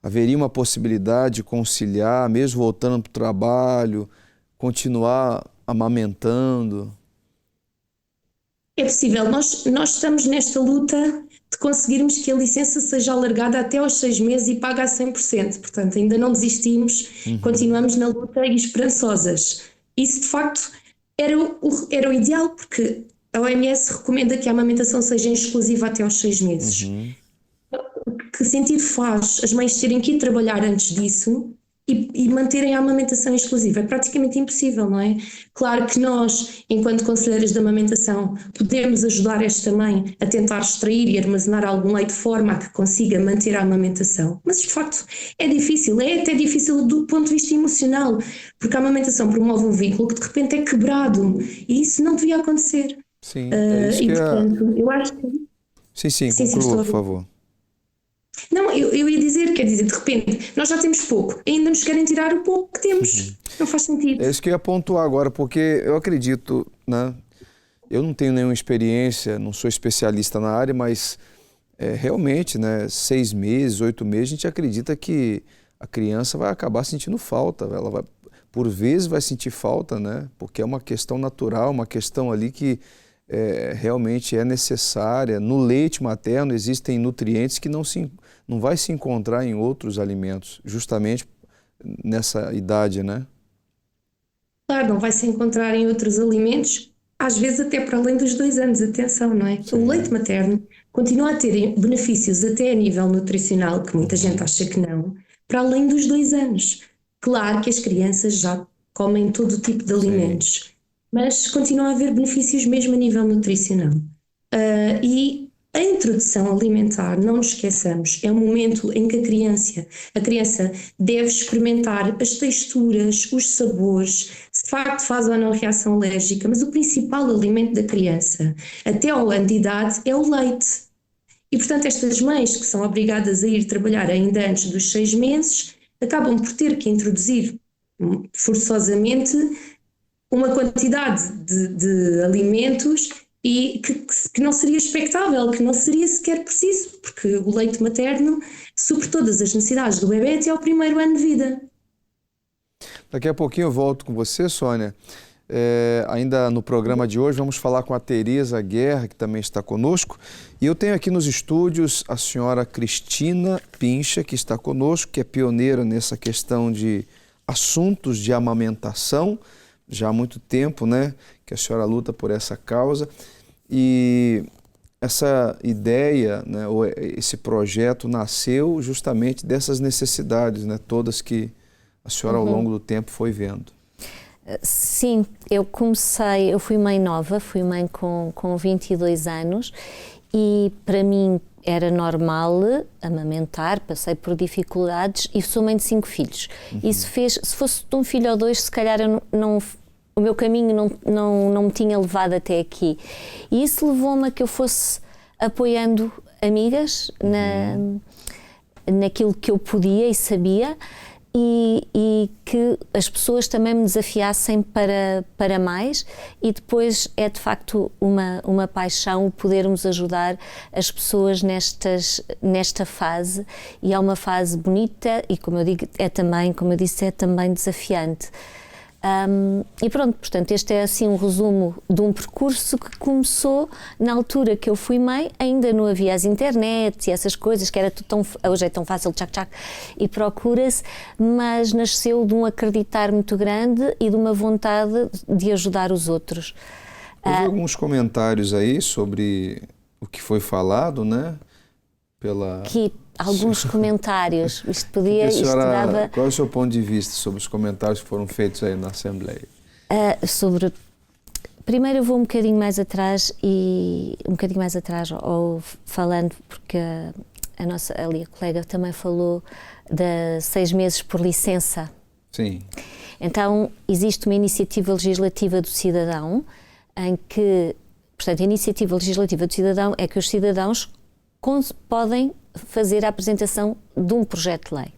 Haveria uma possibilidade de conciliar, mesmo voltando para o trabalho, continuar amamentando?
É possível. Nós estamos nesta luta de conseguirmos que a licença seja alargada até aos 6 meses e paga a 100%. Portanto, ainda não desistimos, continuamos na luta e esperançosas. Isso, de facto, era o ideal, porque a OMS recomenda que a amamentação seja exclusiva até aos 6 meses. Que sentido faz as mães terem que ir trabalhar antes disso e manterem a amamentação exclusiva? É praticamente impossível, não é? Claro que nós, enquanto conselheiras de amamentação, podemos ajudar esta mãe a tentar extrair e armazenar algum leite de forma a que consiga manter a amamentação. Mas, de facto, é difícil. É até difícil do ponto de vista emocional, porque a amamentação promove um vínculo que de repente é quebrado e isso não devia acontecer.
Sim, é isso que
portanto, eu acho que...
Sim, conclua, por favor.
Não, eu ia dizer, quer dizer, de repente, nós já temos pouco, ainda nos querem tirar o pouco que temos. Não faz sentido.
É isso que eu ia pontuar agora, porque eu acredito, né? Eu não tenho nenhuma experiência, não sou especialista na área, mas realmente, né, 6 meses, 8 meses, a gente acredita que a criança vai acabar sentindo falta. Ela vai, por vezes vai sentir falta, né? Porque é uma questão natural, uma questão ali que realmente é necessária. No leite materno existem nutrientes que não vai se encontrar em outros alimentos, justamente nessa idade, né?
Claro, não vai se encontrar em outros alimentos, às vezes até para além dos 2 anos, atenção, não é? Sim. O leite materno continua a ter benefícios até a nível nutricional, que muita gente acha que não, para além dos 2 anos. Claro que as crianças já comem todo o tipo de alimentos. Sim. Mas continua a haver benefícios mesmo a nível nutricional. E a introdução alimentar, não nos esqueçamos, é um momento em que a criança deve experimentar as texturas, os sabores, se de facto faz ou não reação alérgica, mas o principal alimento da criança, até ao ano de idade, é o leite. E, portanto, estas mães que são obrigadas a ir trabalhar ainda antes dos 6 meses acabam por ter que introduzir forçosamente uma quantidade de alimentos e que não seria expectável, que não seria sequer preciso, porque o leite materno supre todas as necessidades do bebê até ao primeiro ano de vida.
Daqui a pouquinho eu volto com você, Sônia. Ainda no programa de hoje vamos falar com a Tereza Guerra, que também está conosco. E eu tenho aqui nos estúdios a senhora Cristina Pincha, que está conosco, que é pioneira nessa questão de assuntos de amamentação, já há muito tempo, né, que a senhora luta por essa causa. E essa ideia, né, ou esse projeto nasceu justamente dessas necessidades, né, todas que a senhora ao longo do tempo foi vendo.
Sim, eu fui mãe nova, fui mãe com 22 anos e para mim era normal amamentar, passei por dificuldades e sou mãe de 5 filhos. Isso fez, se fosse de um filho ou 2, se calhar o meu caminho não me tinha levado até aqui. E isso levou-me a que eu fosse apoiando amigas naquilo que eu podia e sabia, e que as pessoas também me desafiassem para mais, e depois é de facto uma paixão podermos ajudar as pessoas nesta fase, e é uma fase bonita e, como eu digo, como eu disse, é também desafiante. E pronto, portanto, este é assim um resumo de um percurso que começou na altura que eu fui mãe, ainda não havia as internets e essas coisas, que era tudo hoje é tão fácil, tchac, e procura-se, mas nasceu de um acreditar muito grande e de uma vontade de ajudar os outros.
Houve alguns comentários aí sobre o que foi falado, né?
Alguns comentários.
Qual é o seu ponto de vista sobre os comentários que foram feitos aí na Assembleia?
Primeiro eu vou um bocadinho mais atrás, ou falando, porque a colega também falou de 6 meses por licença.
Sim.
Então, existe uma iniciativa legislativa do cidadão, em que, portanto, a iniciativa legislativa do cidadão é que os cidadãos podem fazer a apresentação de um projeto de lei.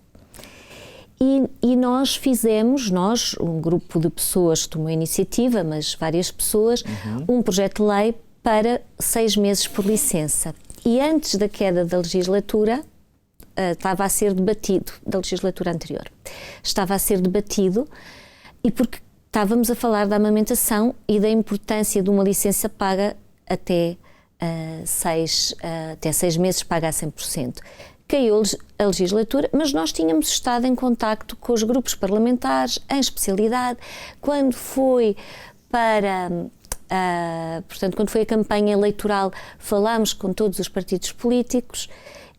E nós fizemos, um grupo de pessoas tomou a iniciativa, mas várias pessoas, um projeto de lei para 6 meses por licença. E antes da queda da legislatura, estava a ser debatido, da legislatura anterior, estava a ser debatido, e porque estávamos a falar da amamentação e da importância de uma licença paga até 6 meses, paga a 100%. Caiu a legislatura, mas nós tínhamos estado em contacto com os grupos parlamentares, em especialidade, quando foi quando foi a campanha eleitoral, falámos com todos os partidos políticos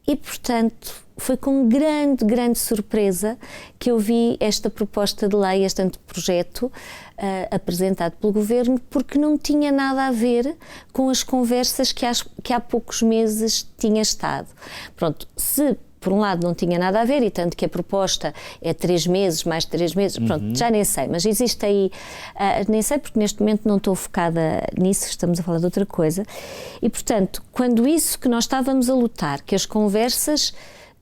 e, portanto, foi com grande surpresa que eu vi esta proposta de lei, este anteprojeto apresentado pelo Governo, porque não tinha nada a ver com as conversas que há poucos meses tinha estado. Pronto, se por um lado não tinha nada a ver, e tanto que a proposta é 3 meses, mais 3 meses, pronto, já nem sei, mas existe aí, nem sei porque neste momento não estou focada nisso, estamos a falar de outra coisa, e portanto, quando isso que nós estávamos a lutar, que as conversas,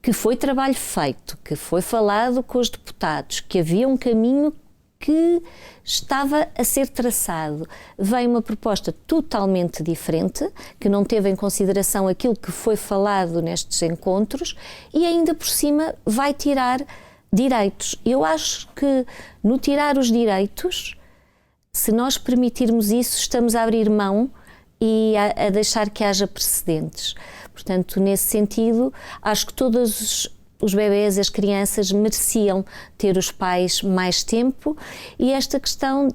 que foi trabalho feito, que foi falado com os deputados, que havia um caminho que estava a ser traçado, veio uma proposta totalmente diferente, que não teve em consideração aquilo que foi falado nestes encontros e ainda por cima vai tirar direitos. Eu acho que no tirar os direitos, se nós permitirmos isso, estamos a abrir mão e a deixar que haja precedentes. Portanto, nesse sentido, acho que todos os bebés, as crianças mereciam ter os pais mais tempo, e esta questão,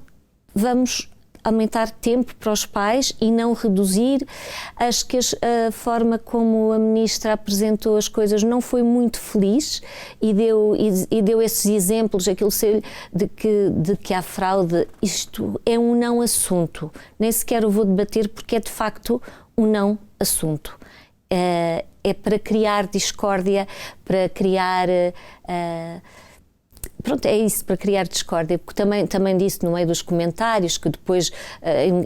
vamos aumentar tempo para os pais e não reduzir. Acho que a forma como a ministra apresentou as coisas não foi muito feliz e deu esses exemplos, aquilo de que há fraude. Isto é um não assunto, nem sequer o vou debater porque é de facto um não assunto. É para criar discórdia, para pronto, é isso, para criar discórdia, porque também disse no meio dos comentários que depois,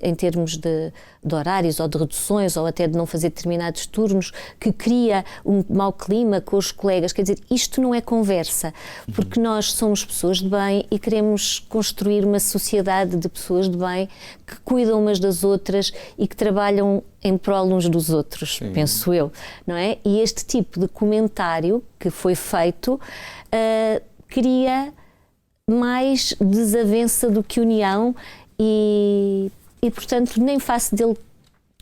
em termos de horários ou de reduções ou até de não fazer determinados turnos, que cria um mau clima com os colegas. Quer dizer, isto não é conversa, porque nós somos pessoas de bem e queremos construir uma sociedade de pessoas de bem que cuidam umas das outras e que trabalham em prol uns dos outros, penso eu, não é? E este tipo de comentário que foi feito cria mais desavença do que união e portanto, nem faço dele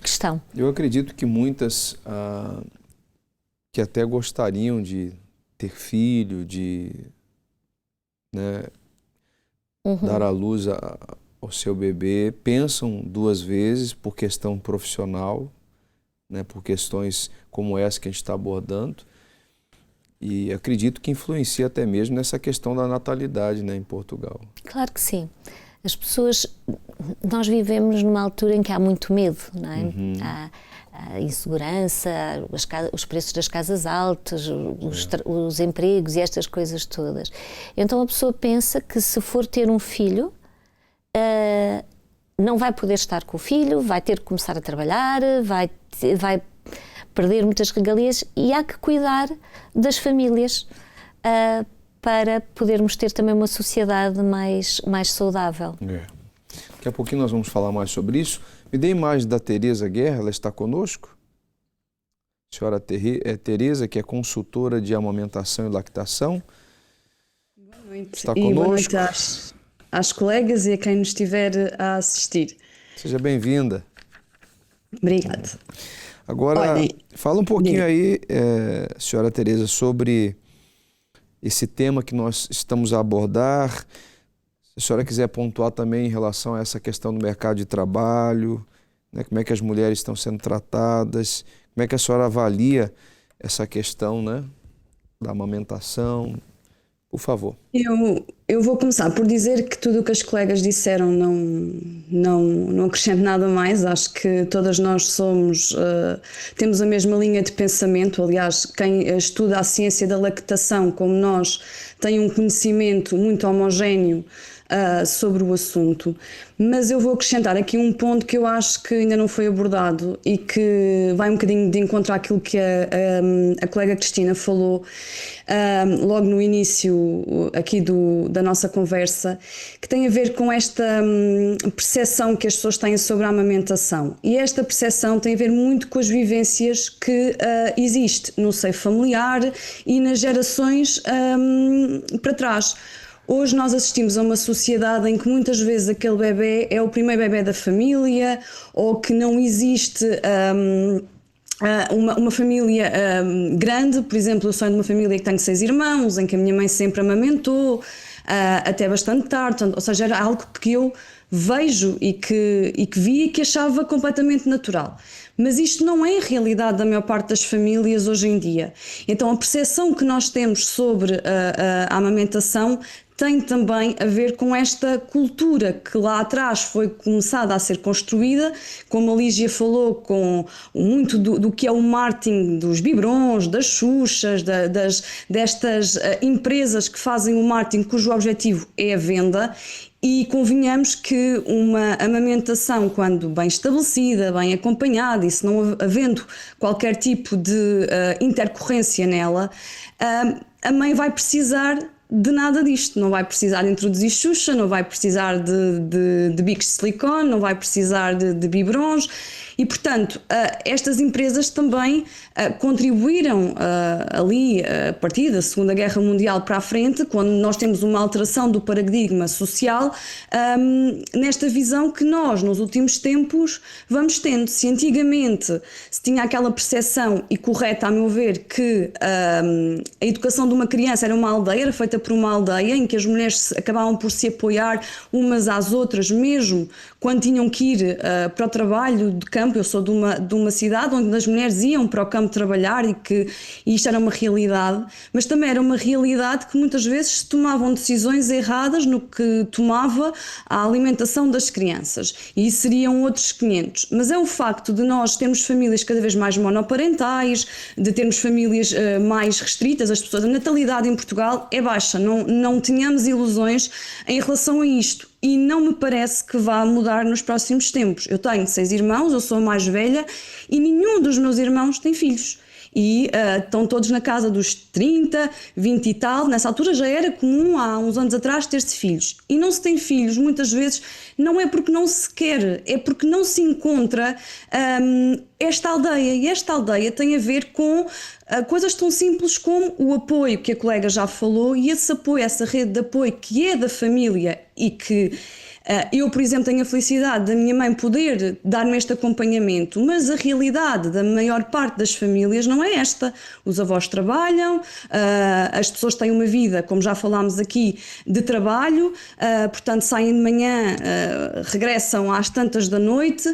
questão.
Eu acredito que muitas que até gostariam de ter filho, de dar à luz ao seu bebê, pensam duas vezes por questão profissional, por questões como essa que a gente está abordando. E acredito que influencia até mesmo nessa questão da natalidade, em Portugal.
Claro que sim. As pessoas, nós vivemos numa altura em que há muito medo, não é? Há insegurança, os preços das casas altas, os empregos e estas coisas todas. Então a pessoa pensa que se for ter um filho, não vai poder estar com o filho, vai ter que começar a trabalhar, vai perder muitas regalias e há que cuidar das famílias para podermos ter também uma sociedade mais saudável.
Daqui a pouquinho nós vamos falar mais sobre isso. Me dê a imagem da Tereza Guerra, ela está conosco? A senhora Tereza, que é consultora de amamentação e lactação.
Boa noite.
Está conosco.
E boa noite às colegas e a quem nos estiver a assistir.
Seja bem-vinda.
Obrigada.
Agora, fala um pouquinho aí, senhora Tereza, sobre esse tema que nós estamos a abordar. Se a senhora quiser pontuar também em relação a essa questão do mercado de trabalho, como é que as mulheres estão sendo tratadas, como é que a senhora avalia essa questão da amamentação, por favor.
Eu vou começar por dizer que tudo o que as colegas disseram não acrescento nada mais. Acho que todas nós temos a mesma linha de pensamento. Aliás, quem estuda a ciência da lactação, como nós, tem um conhecimento muito homogéneo sobre o assunto. Mas eu vou acrescentar aqui um ponto que eu acho que ainda não foi abordado e que vai um bocadinho de encontro àquilo que a colega Cristina falou logo no início aqui da nossa conversa, que tem a ver com esta percepção que as pessoas têm sobre a amamentação. E esta percepção tem a ver muito com as vivências que existe no seio familiar e nas gerações para trás. Hoje nós assistimos a uma sociedade em que muitas vezes aquele bebê é o primeiro bebê da família, ou que não existe uma família grande. Por exemplo, eu sou de uma família que tenho 6 irmãos, em que a minha mãe sempre amamentou até bastante tarde, ou seja, era algo que eu vejo e que vi e que achava completamente natural. Mas isto não é a realidade da maior parte das famílias hoje em dia. Então a percepção que nós temos sobre a amamentação tem também a ver com esta cultura que lá atrás foi começada a ser construída, como a Lígia falou, com muito do que é o marketing dos biberons, das xuxas, destas empresas que fazem o marketing cujo objetivo é a venda. E convenhamos que uma amamentação, quando bem estabelecida, bem acompanhada e se não havendo qualquer tipo de intercorrência nela, a mãe vai precisar de nada disto, não vai precisar de introduzir xuxa, não vai precisar de bicos de silicone, não vai precisar de biberons. E, portanto, estas empresas também contribuíram ali, a partir da Segunda Guerra Mundial para a frente, quando nós temos uma alteração do paradigma social, nesta visão que nós, nos últimos tempos, vamos tendo. Se antigamente se tinha aquela percepção, e correta a meu ver, que a educação de uma criança era uma aldeia, era feita por uma aldeia, em que as mulheres acabavam por se apoiar umas às outras, mesmo quando tinham que ir para o trabalho de campo, campo, eu sou de uma cidade onde as mulheres iam para o campo trabalhar e isto era uma realidade, mas também era uma realidade que muitas vezes se tomavam decisões erradas no que tomava a alimentação das crianças, e isso seriam outros 500. Mas é o facto de nós termos famílias cada vez mais monoparentais, de termos famílias mais restritas, as pessoas, a natalidade em Portugal é baixa, não tenhamos ilusões em relação a isto. E não me parece que vá mudar nos próximos tempos. Eu tenho 6 irmãos, eu sou a mais velha e nenhum dos meus irmãos tem filhos. E estão todos na casa dos 30, 20 e tal. Nessa altura já era comum, há uns anos atrás, ter-se filhos. E não se tem filhos, muitas vezes, não é porque não se quer, é porque não se encontra esta aldeia. E esta aldeia tem a ver com coisas tão simples como o apoio, que a colega já falou, e esse apoio, essa rede de apoio que é da família e que... eu, por exemplo, tenho a felicidade da minha mãe poder dar-me este acompanhamento, mas a realidade da maior parte das famílias não é esta. Os avós trabalham, as pessoas têm uma vida, como já falámos aqui, de trabalho, portanto saem de manhã, regressam às tantas da noite,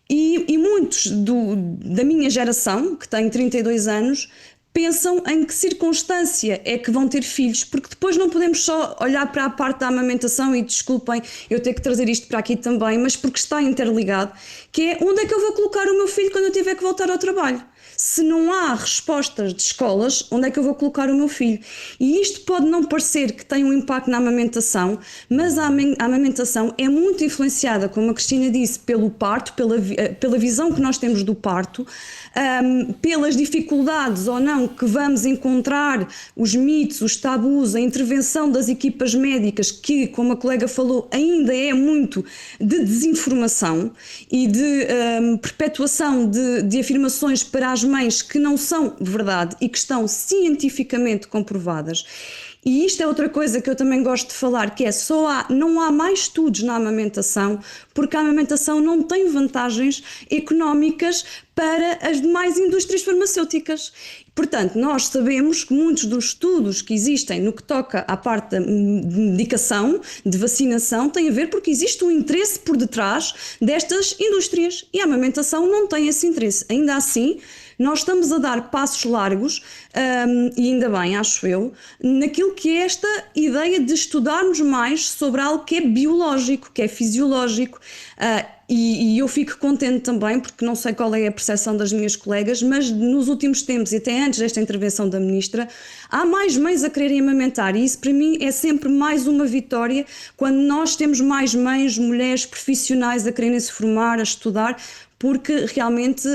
e muitos da minha geração, que tem 32 anos, pensam em que circunstância é que vão ter filhos, porque depois não podemos só olhar para a parte da amamentação e desculpem eu ter que trazer isto para aqui também, mas porque está interligado, que é onde é que eu vou colocar o meu filho quando eu tiver que voltar ao trabalho? Se não há respostas de escolas, onde é que eu vou colocar o meu filho? E isto pode não parecer que tem um impacto na amamentação, mas a amamentação é muito influenciada, como a Cristina disse, pelo parto, pela visão que nós temos do parto, pelas dificuldades ou não que vamos encontrar, os mitos, os tabus, a intervenção das equipas médicas, que, como a colega falou, ainda é muito de desinformação e de perpetuação de afirmações para as mães que não são verdade e que estão cientificamente comprovadas. E isto é outra coisa que eu também gosto de falar, que é não há mais estudos na amamentação, porque a amamentação não tem vantagens económicas para as demais indústrias farmacêuticas. Portanto, nós sabemos que muitos dos estudos que existem no que toca à parte da medicação, de vacinação, têm a ver porque existe um interesse por detrás destas indústrias e a amamentação não tem esse interesse. Ainda assim, nós estamos a dar passos largos, e ainda bem, acho eu, naquilo que é esta ideia de estudarmos mais sobre algo que é biológico, que é fisiológico, e eu fico contente também, porque não sei qual é a percepção das minhas colegas, mas nos últimos tempos, e até antes desta intervenção da Ministra, há mais mães a quererem amamentar, e isso para mim é sempre mais uma vitória, quando nós temos mais mães, mulheres profissionais a quererem se formar, a estudar, porque realmente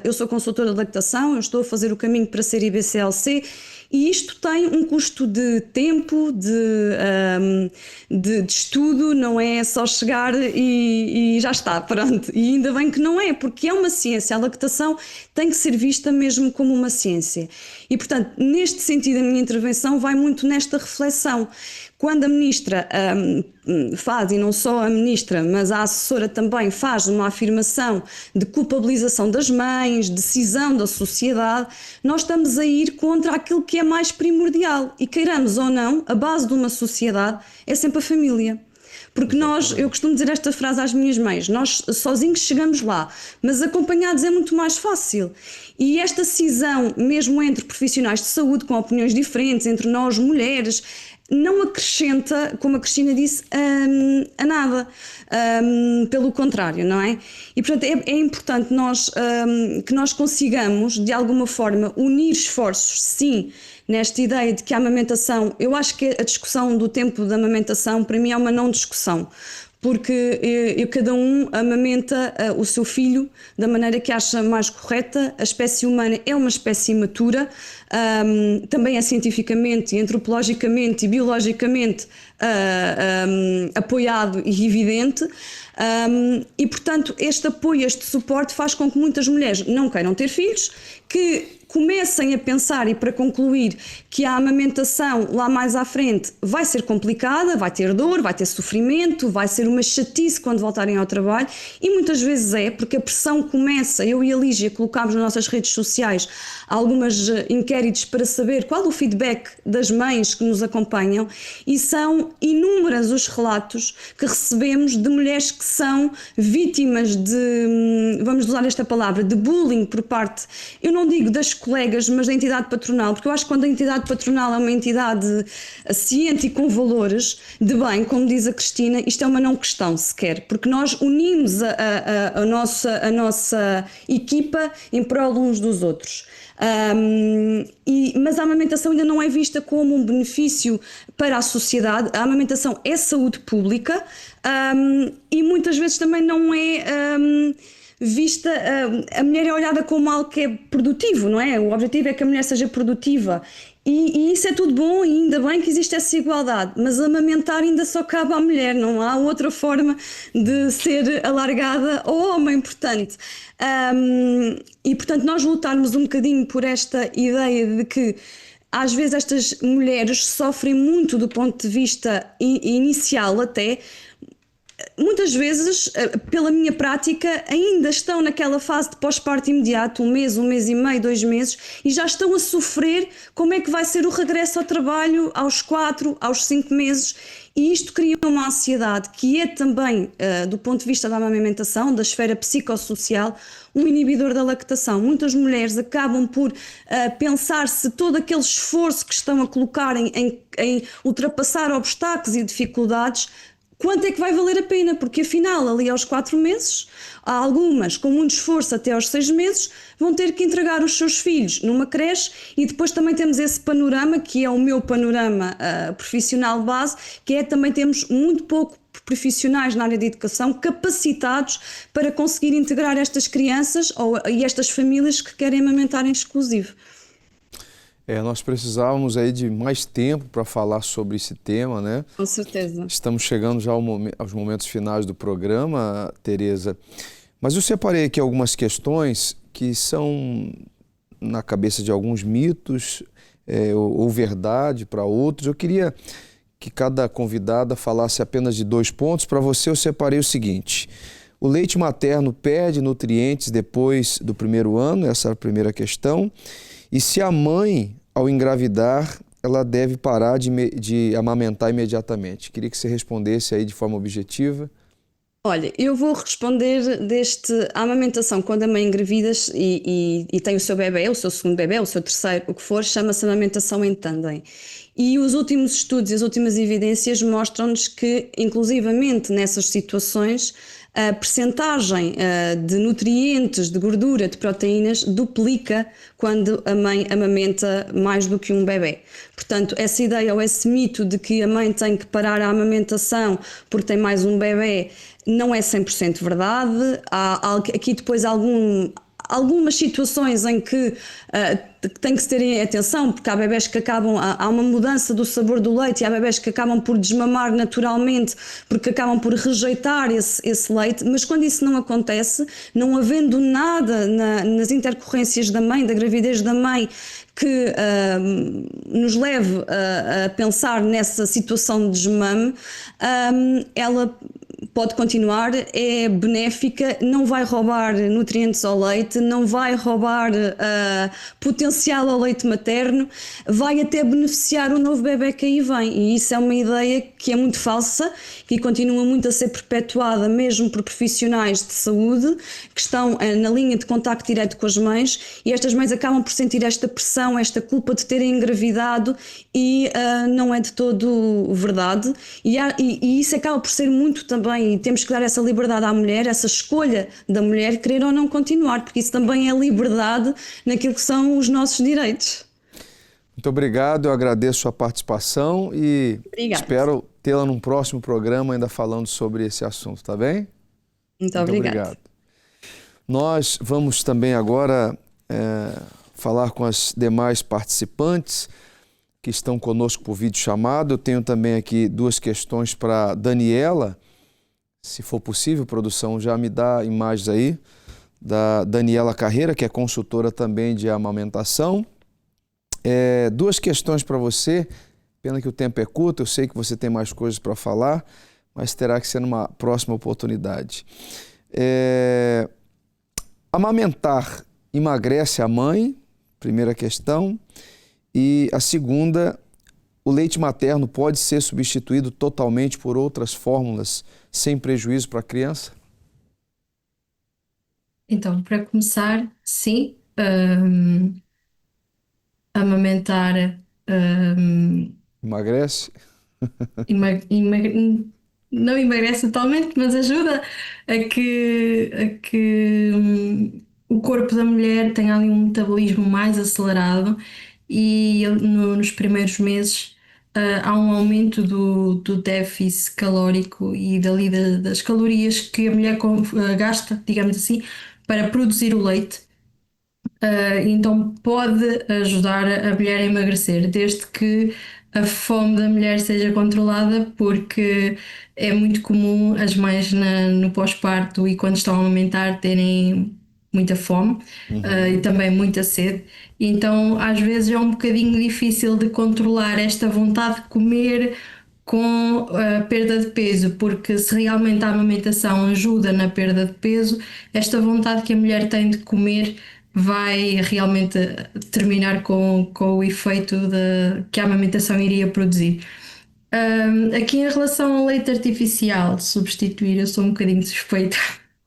eu sou consultora de lactação, eu estou a fazer o caminho para ser IBCLC e isto tem um custo de tempo, de estudo, não é só chegar e já está, pronto. E ainda bem que não é, porque é uma ciência, a lactação tem que ser vista mesmo como uma ciência. E portanto, neste sentido, a minha intervenção vai muito nesta reflexão. Quando a Ministra faz, e não só a Ministra, mas a assessora também faz uma afirmação de culpabilização das mães, de cisão da sociedade, nós estamos a ir contra aquilo que é mais primordial. E queiramos ou não, a base de uma sociedade é sempre a família. Porque eu costumo dizer esta frase às minhas mães, nós sozinhos chegamos lá, mas acompanhados é muito mais fácil. E esta cisão, mesmo entre profissionais de saúde com opiniões diferentes, entre nós mulheres, não acrescenta, como a Cristina disse, a nada. Pelo contrário, não é? E portanto é importante que nós consigamos, de alguma forma, unir esforços, sim, nesta ideia de que a amamentação, eu acho que a discussão do tempo da amamentação, para mim é uma não discussão. Porque cada um amamenta o seu filho da maneira que acha mais correta. A espécie humana é uma espécie imatura, também é cientificamente, antropologicamente e biologicamente apoiado e evidente. E portanto este apoio, este suporte faz com que muitas mulheres não queiram ter filhos, que comecem a pensar, e para concluir, que a amamentação lá mais à frente vai ser complicada, vai ter dor, vai ter sofrimento, vai ser uma chatice quando voltarem ao trabalho, e muitas vezes porque a pressão começa. Eu e a Lígia colocámos nas nossas redes sociais algumas inquéritos para saber qual o feedback das mães que nos acompanham, e são inúmeros os relatos que recebemos de mulheres que são vítimas de, vamos usar esta palavra, de bullying por parte, eu não digo das colegas, mas da entidade patronal, porque eu acho que quando a entidade patronal é uma entidade ciente e com valores de bem, como diz a Cristina, isto é uma não questão sequer, porque nós unimos a nossa equipa em prol uns dos outros. Mas a amamentação ainda não é vista como um benefício para a sociedade. A amamentação é saúde pública, e muitas vezes também não é vista, a mulher é olhada como algo que é produtivo, não é? O objetivo é que a mulher seja produtiva. E isso é tudo bom, e ainda bem que existe essa igualdade, mas amamentar ainda só cabe à mulher, não há outra forma de ser alargada ao homem, portanto. E portanto nós lutarmos um bocadinho por esta ideia de que às vezes estas mulheres sofrem muito do ponto de vista inicial até, muitas vezes, pela minha prática, ainda estão naquela fase de pós-parto imediato, um mês e meio, 2 meses, e já estão a sofrer como é que vai ser o regresso ao trabalho aos 4, aos 5 meses, e isto cria uma ansiedade que é também, do ponto de vista da amamentação, da esfera psicossocial, um inibidor da lactação. Muitas mulheres acabam por pensar se todo aquele esforço que estão a colocar em ultrapassar obstáculos e dificuldades, quanto é que vai valer a pena? Porque afinal, ali aos 4 meses, há algumas com muito esforço até aos 6 meses, vão ter que entregar os seus filhos numa creche, e depois também temos esse panorama, que é o meu panorama profissional base, que é também temos muito pouco profissionais na área de educação capacitados para conseguir integrar estas crianças e estas famílias que querem amamentar em exclusivo.
Nós precisávamos aí de mais tempo para falar sobre esse tema, né?
Com certeza.
Estamos chegando já aos momentos finais do programa, Tereza. Mas eu separei aqui algumas questões que são na cabeça de alguns mitos ou verdade para outros. Eu queria que cada convidada falasse apenas de 2 pontos. Para você, eu separei o seguinte: o leite materno perde nutrientes depois do 1º ano? Essa é a primeira questão. E se a mãe, ao engravidar, ela deve parar de amamentar imediatamente? Queria que você respondesse aí de forma objetiva.
Olha, eu vou responder a amamentação quando a mãe engravida e tem o seu bebê, o seu segundo bebê, o seu terceiro, o que for, chama-se amamentação em tandem. E os últimos estudos e as últimas evidências mostram-nos que, inclusivamente nessas situações, a percentagem de nutrientes, de gordura, de proteínas duplica quando a mãe amamenta mais do que um bebê. Portanto, essa ideia ou esse mito de que a mãe tem que parar a amamentação porque tem mais um bebê não é 100% verdade. Há aqui depois algumas situações em que tem que se ter atenção, porque há bebés que há uma mudança do sabor do leite, e há bebés que acabam por desmamar naturalmente porque acabam por rejeitar esse leite, mas quando isso não acontece, não havendo nada nas intercorrências da mãe, da gravidez da mãe, que nos leve a pensar nessa situação de desmame, ela pode continuar, é benéfica, não vai roubar nutrientes ao leite, não vai roubar potencial ao leite materno, vai até beneficiar o novo bebê que aí vem. E isso é uma ideia que é muito falsa, que continua muito a ser perpetuada mesmo por profissionais de saúde que estão na linha de contacto direto com as mães, e estas mães acabam por sentir esta pressão, esta culpa de terem engravidado, e não é de todo verdade. E isso acaba por ser muito também, e temos que dar essa liberdade à mulher, essa escolha da mulher querer ou não continuar, porque isso também é liberdade naquilo que são os nossos direitos.
Muito obrigado, eu agradeço a sua participação e espero tê-la num próximo programa ainda falando sobre esse assunto, tá bem?
Muito obrigado.
Nós vamos também agora falar com as demais participantes que estão conosco por videochamada. Eu tenho também aqui 2 questões para Daniela. Se for possível, produção, já me dá imagens aí, da Daniela Carreira, que é consultora também de amamentação. 2 questões para você, pena que o tempo é curto, eu sei que você tem mais coisas para falar, mas terá que ser numa próxima oportunidade. Amamentar emagrece a mãe? Primeira questão. E a segunda, o leite materno pode ser substituído totalmente por outras fórmulas sem prejuízo para a criança?
Então, para começar, sim, amamentar
Emagrece?
não emagrece totalmente, mas ajuda a que o corpo da mulher tenha ali um metabolismo mais acelerado e nos primeiros meses há um aumento do déficit calórico e das calorias que a mulher gasta, digamos assim, para produzir o leite. Então pode ajudar a mulher a emagrecer, desde que a fome da mulher seja controlada, porque é muito comum as mães no pós-parto e quando estão a amamentar terem muita fome e também muita sede. Então às vezes é um bocadinho difícil de controlar esta vontade de comer com a perda de peso, porque se realmente a amamentação ajuda na perda de peso, esta vontade que a mulher tem de comer vai realmente terminar com o efeito que a amamentação iria produzir. Aqui em relação ao leite artificial, substituir, eu sou um bocadinho suspeita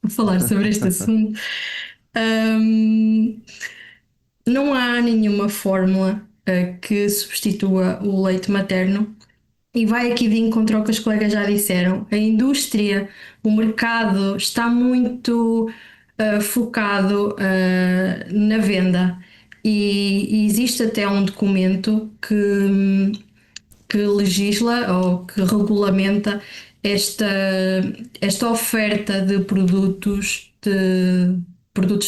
a falar sobre este assunto. Não há nenhuma fórmula que substitua o leite materno. E vai aqui de encontro ao que os colegas já disseram. A indústria, o mercado está muito focado na venda e existe até um documento que legisla ou que regulamenta esta oferta de produtos de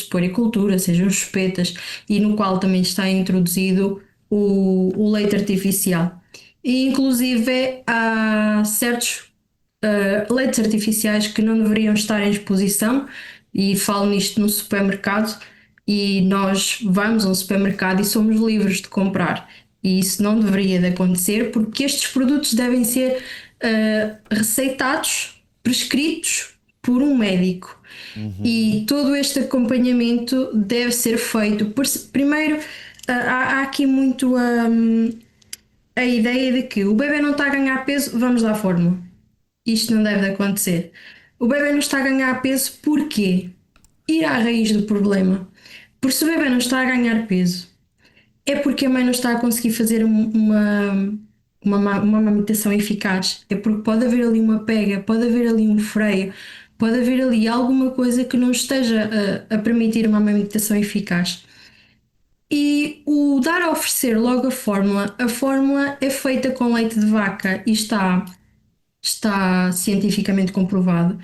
puericultura, sejam chupetas, e no qual também está introduzido o leite artificial. E inclusive há certos leites artificiais que não deveriam estar em exposição, e falo nisto no supermercado, e nós vamos a um supermercado e somos livres de comprar, e isso não deveria de acontecer, porque estes produtos devem ser receitados, prescritos por um médico. E todo este acompanhamento deve ser feito. Primeiro, há aqui muito a ideia de que o bebê não está a ganhar peso, vamos dar fórmula. Isto não deve de acontecer. O bebê não está a ganhar peso, porquê? Ir à raiz do problema. Porque se o bebê não está a ganhar peso, é porque a mãe não está a conseguir fazer uma amamentação eficaz. É porque pode haver ali uma pega, pode haver ali um freio, pode haver ali alguma coisa que não esteja a permitir uma amamentação eficaz. E o dar a oferecer logo a fórmula é feita com leite de vaca e está cientificamente comprovado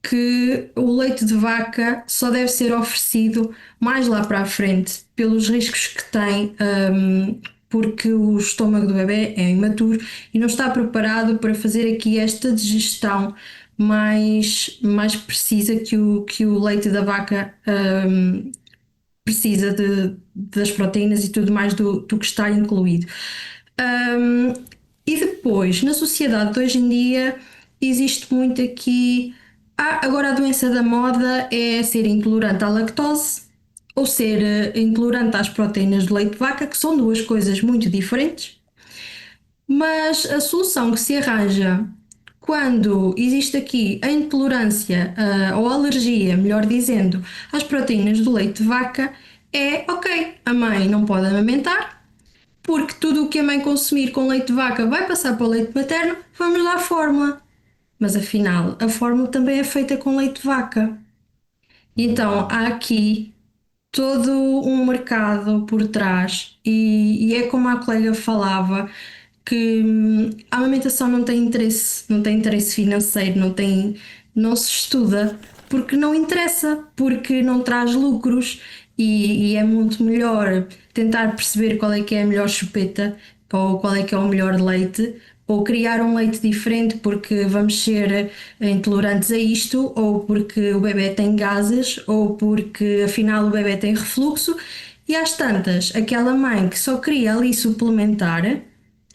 que o leite de vaca só deve ser oferecido mais lá para a frente, pelos riscos que tem, porque o estômago do bebê é imaturo e não está preparado para fazer aqui esta digestão mais precisa que o leite da vaca precisa das proteínas e tudo mais do que está incluído. E depois, na sociedade de hoje em dia, existe muito aqui. Agora a doença da moda é ser intolerante à lactose ou ser intolerante às proteínas do leite de vaca, que são duas coisas muito diferentes. Mas a solução que se arranja quando existe aqui a intolerância ou alergia, melhor dizendo, às proteínas do leite de vaca é, ok, a mãe não pode amamentar, porque tudo o que a mãe consumir com leite de vaca vai passar para o leite materno, vamos dar a fórmula. Mas afinal, a fórmula também é feita com leite de vaca. Então há aqui todo um mercado por trás e é como a colega falava, que a amamentação não tem interesse financeiro, não se estuda, porque não interessa, porque não traz lucros e é muito melhor tentar perceber qual é que é a melhor chupeta ou qual é que é o melhor leite, ou criar um leite diferente porque vamos ser intolerantes a isto, ou porque o bebê tem gases, ou porque afinal o bebê tem refluxo, e às tantas, aquela mãe que só queria ali suplementar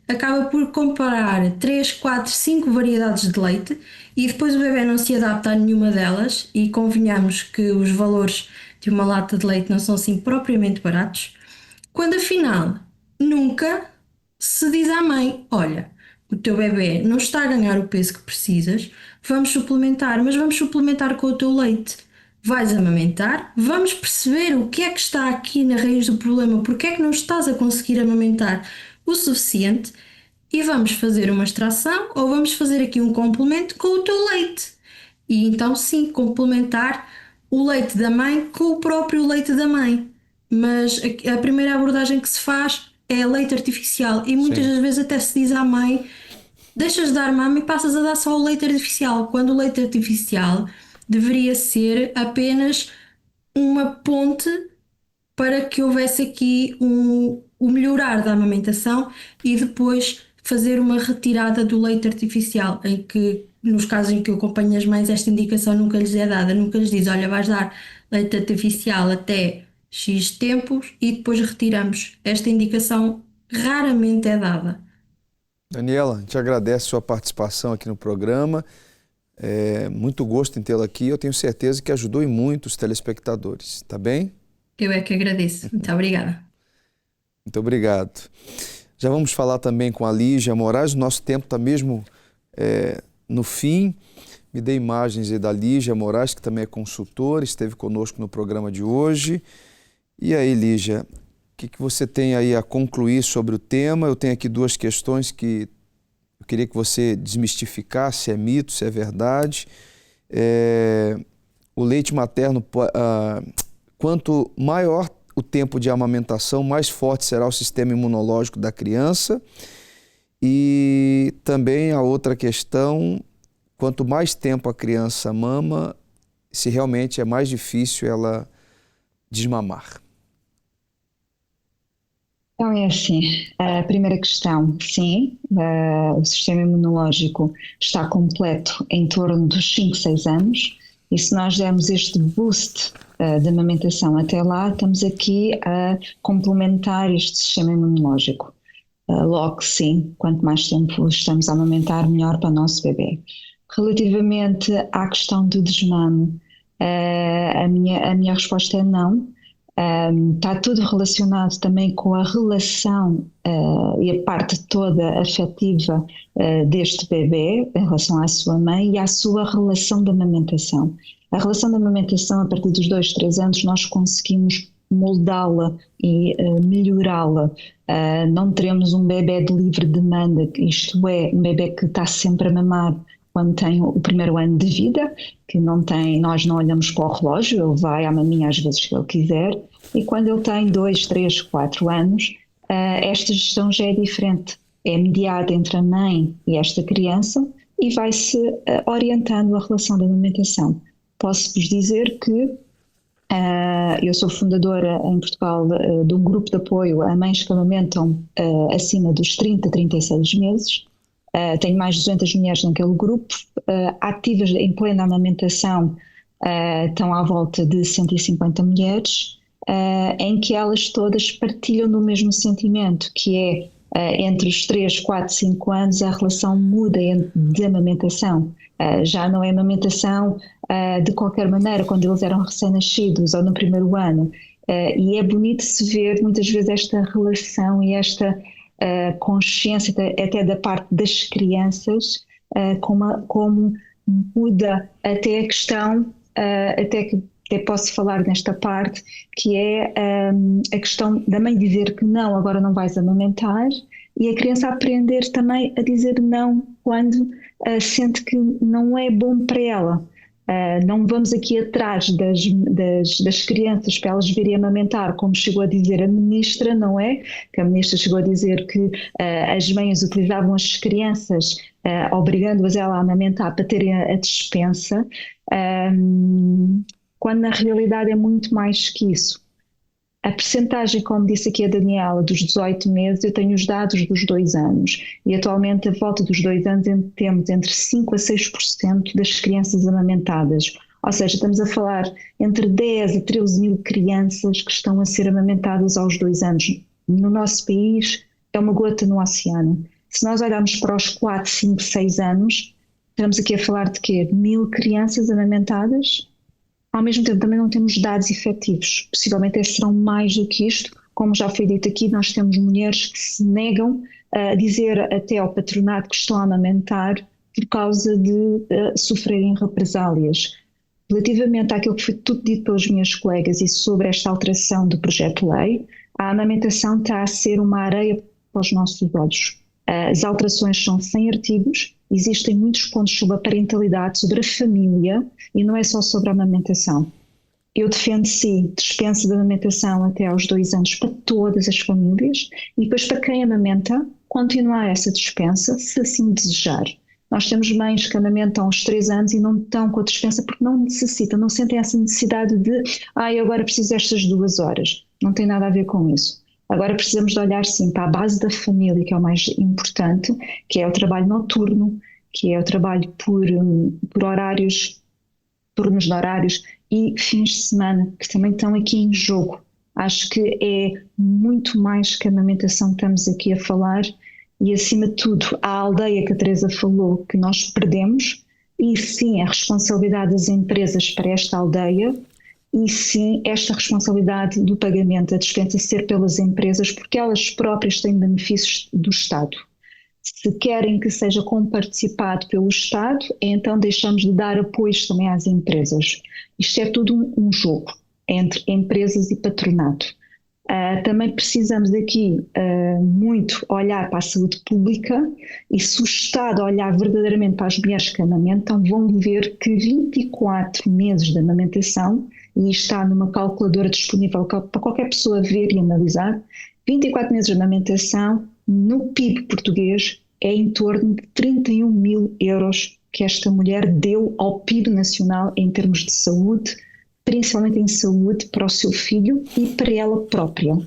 acaba por comparar 3, 4, 5 variedades de leite e depois o bebê não se adapta a nenhuma delas, e convenhamos que os valores de uma lata de leite não são assim propriamente baratos, quando afinal nunca se diz à mãe: olha, o teu bebê não está a ganhar o peso que precisas, vamos suplementar, mas vamos suplementar com o teu leite. Vais amamentar, vamos perceber o que é que está aqui na raiz do problema, porque é que não estás a conseguir amamentar o suficiente, e vamos fazer uma extração ou vamos fazer aqui um complemento com o teu leite. E então, sim, complementar o leite da mãe com o próprio leite da mãe. Mas a primeira abordagem que se faz é leite artificial, e muitas
Sim.
das vezes até se diz à mãe: deixas de dar mama e passas a dar só o leite artificial, quando o leite artificial deveria ser apenas uma ponte para que houvesse aqui o melhorar da amamentação, e depois fazer uma retirada do leite artificial, em que, nos casos em que eu acompanho as mães, esta indicação nunca lhes é dada, nunca lhes diz: olha, vais dar leite artificial até X tempos e depois retiramos. Esta indicação raramente é dada.
Daniela, a gente agradece a sua participação aqui no programa. É muito gosto em tê-la aqui. Eu tenho certeza que ajudou e muito os telespectadores. Tá bem?
Eu é que agradeço. Muito obrigada.
Muito obrigado. Já vamos falar também com a Lígia Moraes. O nosso tempo está mesmo no fim. Me dê imagens aí da Lígia Moraes, que também é consultora, esteve conosco no programa de hoje. E aí, Lígia, o que você tem aí a concluir sobre o tema? Eu tenho aqui 2 questões que eu queria que você desmistificasse, se é mito, se é verdade. O leite materno, quanto maior o tempo de amamentação, mais forte será o sistema imunológico da criança. E também a outra questão: quanto mais tempo a criança mama, se realmente é mais difícil ela desmamar.
Então é assim, a primeira questão, sim, o sistema imunológico está completo em torno dos 5, 6 anos, e se nós dermos este boost de amamentação até lá, estamos aqui a complementar este sistema imunológico. Logo sim, quanto mais tempo estamos a amamentar, melhor para o nosso bebê. Relativamente à questão do desmame, a minha resposta é não. Está tudo relacionado também com a relação e a parte toda afetiva deste bebê em relação à sua mãe e à sua relação de amamentação. A relação de amamentação, a partir dos 2, 3 anos, nós conseguimos moldá-la e melhorá-la. Não teremos um bebê de livre demanda, isto é, um bebê que está sempre a mamar quando tem o primeiro ano de vida, que não tem, nós não olhamos para o relógio, ele vai à maminha às vezes que ele quiser, e quando ele tem 2, 3, 4 anos, esta gestão já é diferente, é mediada entre a mãe e esta criança e vai-se orientando a relação da amamentação. Posso-vos dizer que eu sou fundadora em Portugal de um grupo de apoio a mães que amamentam acima dos 30, 36 meses. Tenho mais de 200 mulheres naquele grupo, ativas em plena amamentação, estão à volta de 150 mulheres, em que elas todas partilham do mesmo sentimento, que é, entre os 3, 4, 5 anos, a relação muda de amamentação. Já não é amamentação de qualquer maneira, quando eles eram recém-nascidos ou no primeiro ano. E é bonito se ver muitas vezes esta relação e esta consciência até da parte das crianças, como muda até a questão, até posso falar nesta parte, que é a questão da mãe dizer que não, agora não vais amamentar, e a criança aprender também a dizer não quando sente que não é bom para ela. Não vamos aqui atrás das crianças para elas virem amamentar, como chegou a dizer a ministra, não é? Que a ministra chegou a dizer que as mães utilizavam as crianças, obrigando-as ela a amamentar para terem a dispensa, quando na realidade é muito mais que isso. A percentagem, como disse aqui a Daniela, dos 18 meses, eu tenho os dados dos 2 anos, e atualmente a volta dos 2 anos temos entre 5% a 6% das crianças amamentadas. Ou seja, estamos a falar entre 10 a 13 mil crianças que estão a ser amamentadas aos 2 anos. No nosso país é uma gota no oceano. Se nós olharmos para os 4, 5, 6 anos, estamos aqui a falar de quê? 1000 crianças amamentadas? Ao mesmo tempo também não temos dados efetivos, possivelmente serão mais do que isto. Como já foi dito aqui, nós temos mulheres que se negam dizer até ao patronato que estão a amamentar por causa de sofrerem represálias. Relativamente àquilo que foi tudo dito pelas minhas colegas e sobre esta alteração do projeto-lei, a amamentação está a ser uma areia para os nossos olhos. As alterações são 100 artigos, existem muitos pontos sobre a parentalidade, sobre a família, e não é só sobre a amamentação. Eu defendo, sim, dispensa de amamentação até aos 2 anos para todas as famílias, e depois para quem amamenta, continuar essa dispensa, se assim desejar. Nós temos mães que amamentam aos 3 anos e não estão com a dispensa porque não necessitam, não sentem essa necessidade de agora preciso destas 2 horas. Não tem nada a ver com isso. Agora precisamos de olhar sim para a base da família, que é o mais importante, que é o trabalho noturno, que é o trabalho por horários, turnos de horários e fins de semana, que também estão aqui em jogo. Acho que é muito mais que a amamentação que estamos aqui a falar. E, acima de tudo, a aldeia que a Teresa falou, que nós perdemos, e sim, a responsabilidade das empresas para esta aldeia, e sim, esta responsabilidade do pagamento da dispensa ser pelas empresas, porque elas próprias têm benefícios do Estado. Se querem que seja comparticipado pelo Estado, então deixamos de dar apoios também às empresas. Isto é tudo um jogo entre empresas e patronato. Também precisamos aqui muito olhar para a saúde pública, e se o Estado olhar verdadeiramente para as mulheres que amamentam, vão ver que 24 meses de amamentação, e está numa calculadora disponível para qualquer pessoa ver e analisar, 24 meses de amamentação no PIB português é em torno de 31 mil euros que esta mulher deu ao PIB nacional em termos de saúde, principalmente em saúde para o seu filho e para ela própria.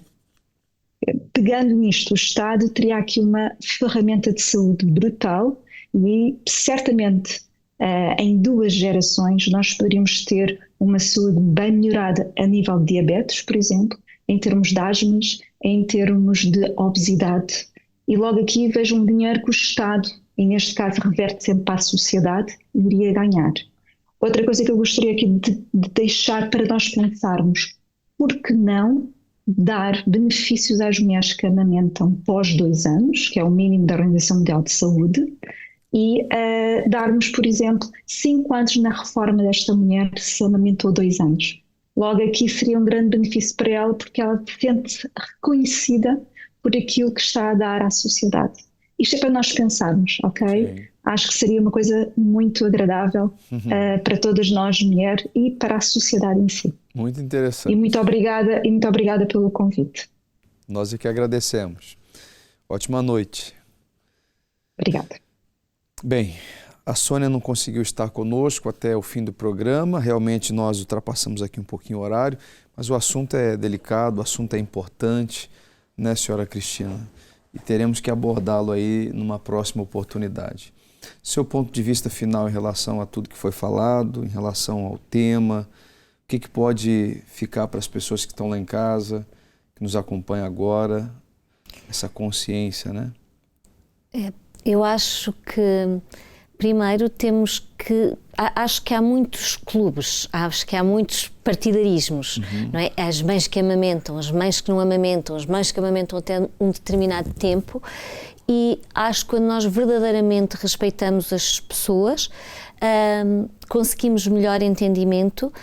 Pegando nisto, o Estado teria aqui uma ferramenta de saúde brutal e certamente em 2 gerações nós poderíamos ter uma saúde bem melhorada a nível de diabetes, por exemplo, em termos de asmas, em termos de obesidade. E logo aqui vejo um dinheiro que o Estado, e neste caso reverte sempre para a sociedade, iria ganhar. Outra coisa que eu gostaria aqui de deixar para nós pensarmos, por que não dar benefícios às mulheres que amamentam pós 2 anos, que é o mínimo da Organização Mundial de Saúde, e darmos, por exemplo, 5 anos na reforma desta mulher se amamentou 2 anos. Logo aqui seria um grande benefício para ela, porque ela se sente reconhecida por aquilo que está a dar à sociedade. Isto é para nós pensarmos, ok? Sim. Acho que seria uma coisa muito agradável para todas nós, mulheres, e para a sociedade em si.
Muito interessante.
E muito obrigada pelo convite.
Nós é que agradecemos. Ótima noite.
Obrigada.
Bem, a Sônia não conseguiu estar conosco até o fim do programa. Realmente nós ultrapassamos aqui um pouquinho o horário, mas o assunto é delicado, o assunto é importante, né, senhora Cristina? E teremos que abordá-lo aí numa próxima oportunidade. Seu ponto de vista final em relação a tudo que foi falado, em relação ao tema, o que pode ficar para as pessoas que estão lá em casa, que nos acompanham agora, essa consciência, né?
Eu acho que, primeiro, temos que... Acho que há muitos clubes, acho que há muitos partidarismos, não é? As mães que amamentam, as mães que não amamentam, as mães que amamentam até um determinado tempo, e acho que quando nós verdadeiramente respeitamos as pessoas, conseguimos melhor entendimento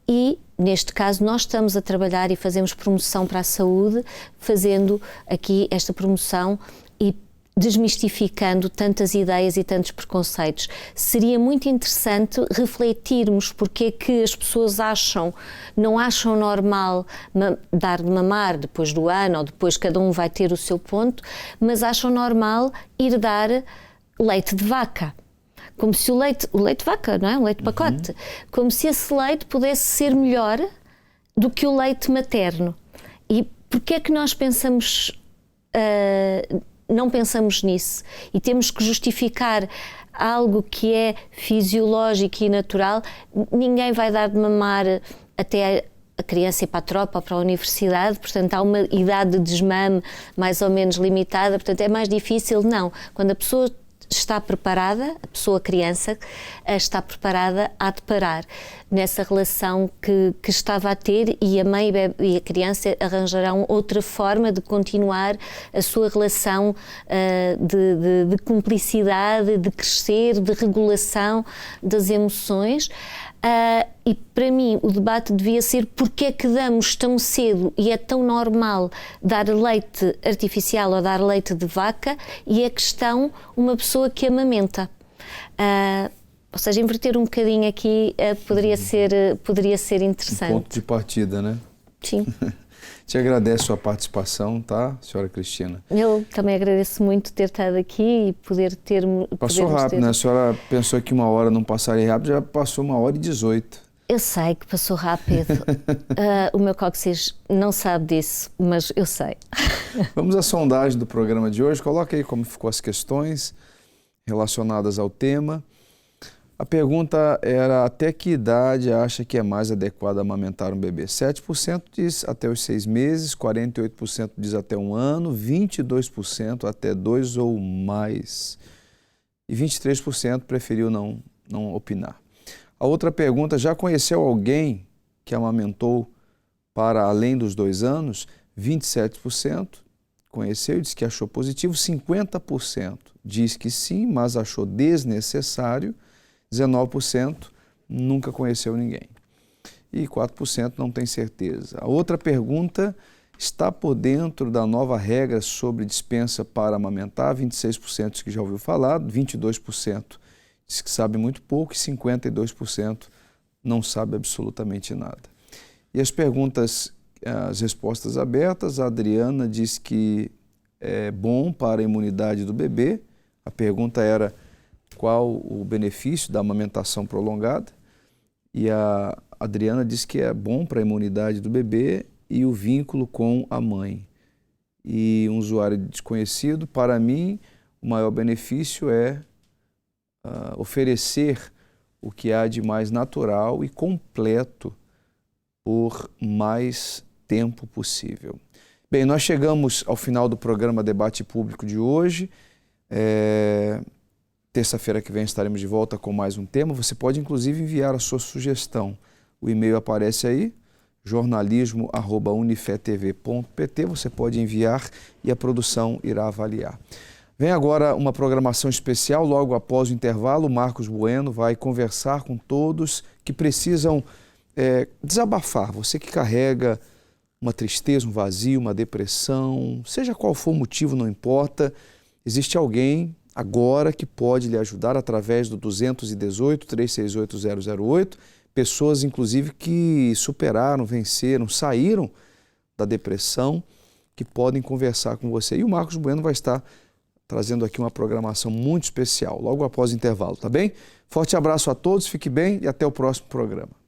e, neste caso, nós estamos a trabalhar e fazemos promoção para a saúde, fazendo aqui esta promoção e desmistificando tantas ideias e tantos preconceitos. Seria muito interessante refletirmos porque é que as pessoas não acham normal dar de mamar depois do ano, ou depois cada um vai ter o seu ponto, mas acham normal ir dar leite de vaca. Como se o leite de vaca, não é? O leite de pacote. Como se esse leite pudesse ser melhor do que o leite materno. E porque é que nós não pensamos nisso e temos que justificar algo que é fisiológico e natural? Ninguém vai dar de mamar até a criança ir para a tropa ou para a universidade, portanto há uma idade de desmame mais ou menos limitada, portanto é mais difícil. Não, quando a pessoa está preparada, a pessoa criança está preparada a deparar nessa relação que estava a ter, e a mãe e a criança arranjarão outra forma de continuar a sua relação de cumplicidade, de crescer, de regulação das emoções. E para mim o debate devia ser porque é que damos tão cedo e é tão normal dar leite artificial ou dar leite de vaca, e a questão uma pessoa que amamenta. Ou seja, inverter um bocadinho aqui poderia ser interessante.
Um ponto de partida, né?
Sim.
Te agradeço a sua participação, tá, senhora Cristina?
Eu também agradeço muito ter estado aqui e poder ter...
Passou rápido, né? A senhora pensou que 1 hora não passaria rápido, já passou 1h18.
Eu sei que passou rápido. O meu cóccix não sabe disso, mas eu sei.
Vamos à sondagem do programa de hoje. Coloca aí como ficou as questões relacionadas ao tema. A pergunta era: até que idade acha que é mais adequado amamentar um bebê? 7% diz até os 6 meses, 48% diz até 1 ano, 22% até 2 ou mais. E 23% preferiu não opinar. A outra pergunta: já conheceu alguém que amamentou para além dos 2 anos? 27% conheceu e disse que achou positivo, 50% diz que sim, mas achou desnecessário, 19% nunca conheceu ninguém e 4% não tem certeza. A outra pergunta: está por dentro da nova regra sobre dispensa para amamentar? 26% diz que já ouviu falar, 22% diz que sabe muito pouco e 52% não sabe absolutamente nada. E as perguntas, as respostas abertas: a Adriana diz que é bom para a imunidade do bebê. A pergunta era: qual o benefício da amamentação prolongada? E a Adriana diz que é bom para a imunidade do bebê e o vínculo com a mãe. E um usuário desconhecido: para mim, o maior benefício é oferecer o que há de mais natural e completo por mais tempo possível. Bem, nós chegamos ao final do programa Debate Público de hoje. Terça-feira que vem estaremos de volta com mais um tema. Você pode inclusive enviar a sua sugestão. O e-mail aparece aí, jornalismo@unifetv.pt. Você pode enviar e a produção irá avaliar. Vem agora uma programação especial. Logo após o intervalo, o Marcos Bueno vai conversar com todos que precisam desabafar. Você que carrega uma tristeza, um vazio, uma depressão, seja qual for o motivo, não importa, existe alguém agora que pode lhe ajudar através do 218-368-008, pessoas inclusive que superaram, venceram, saíram da depressão, que podem conversar com você. E o Marcos Bueno vai estar trazendo aqui uma programação muito especial, logo após o intervalo, tá bem? Forte abraço a todos, fique bem e até o próximo programa.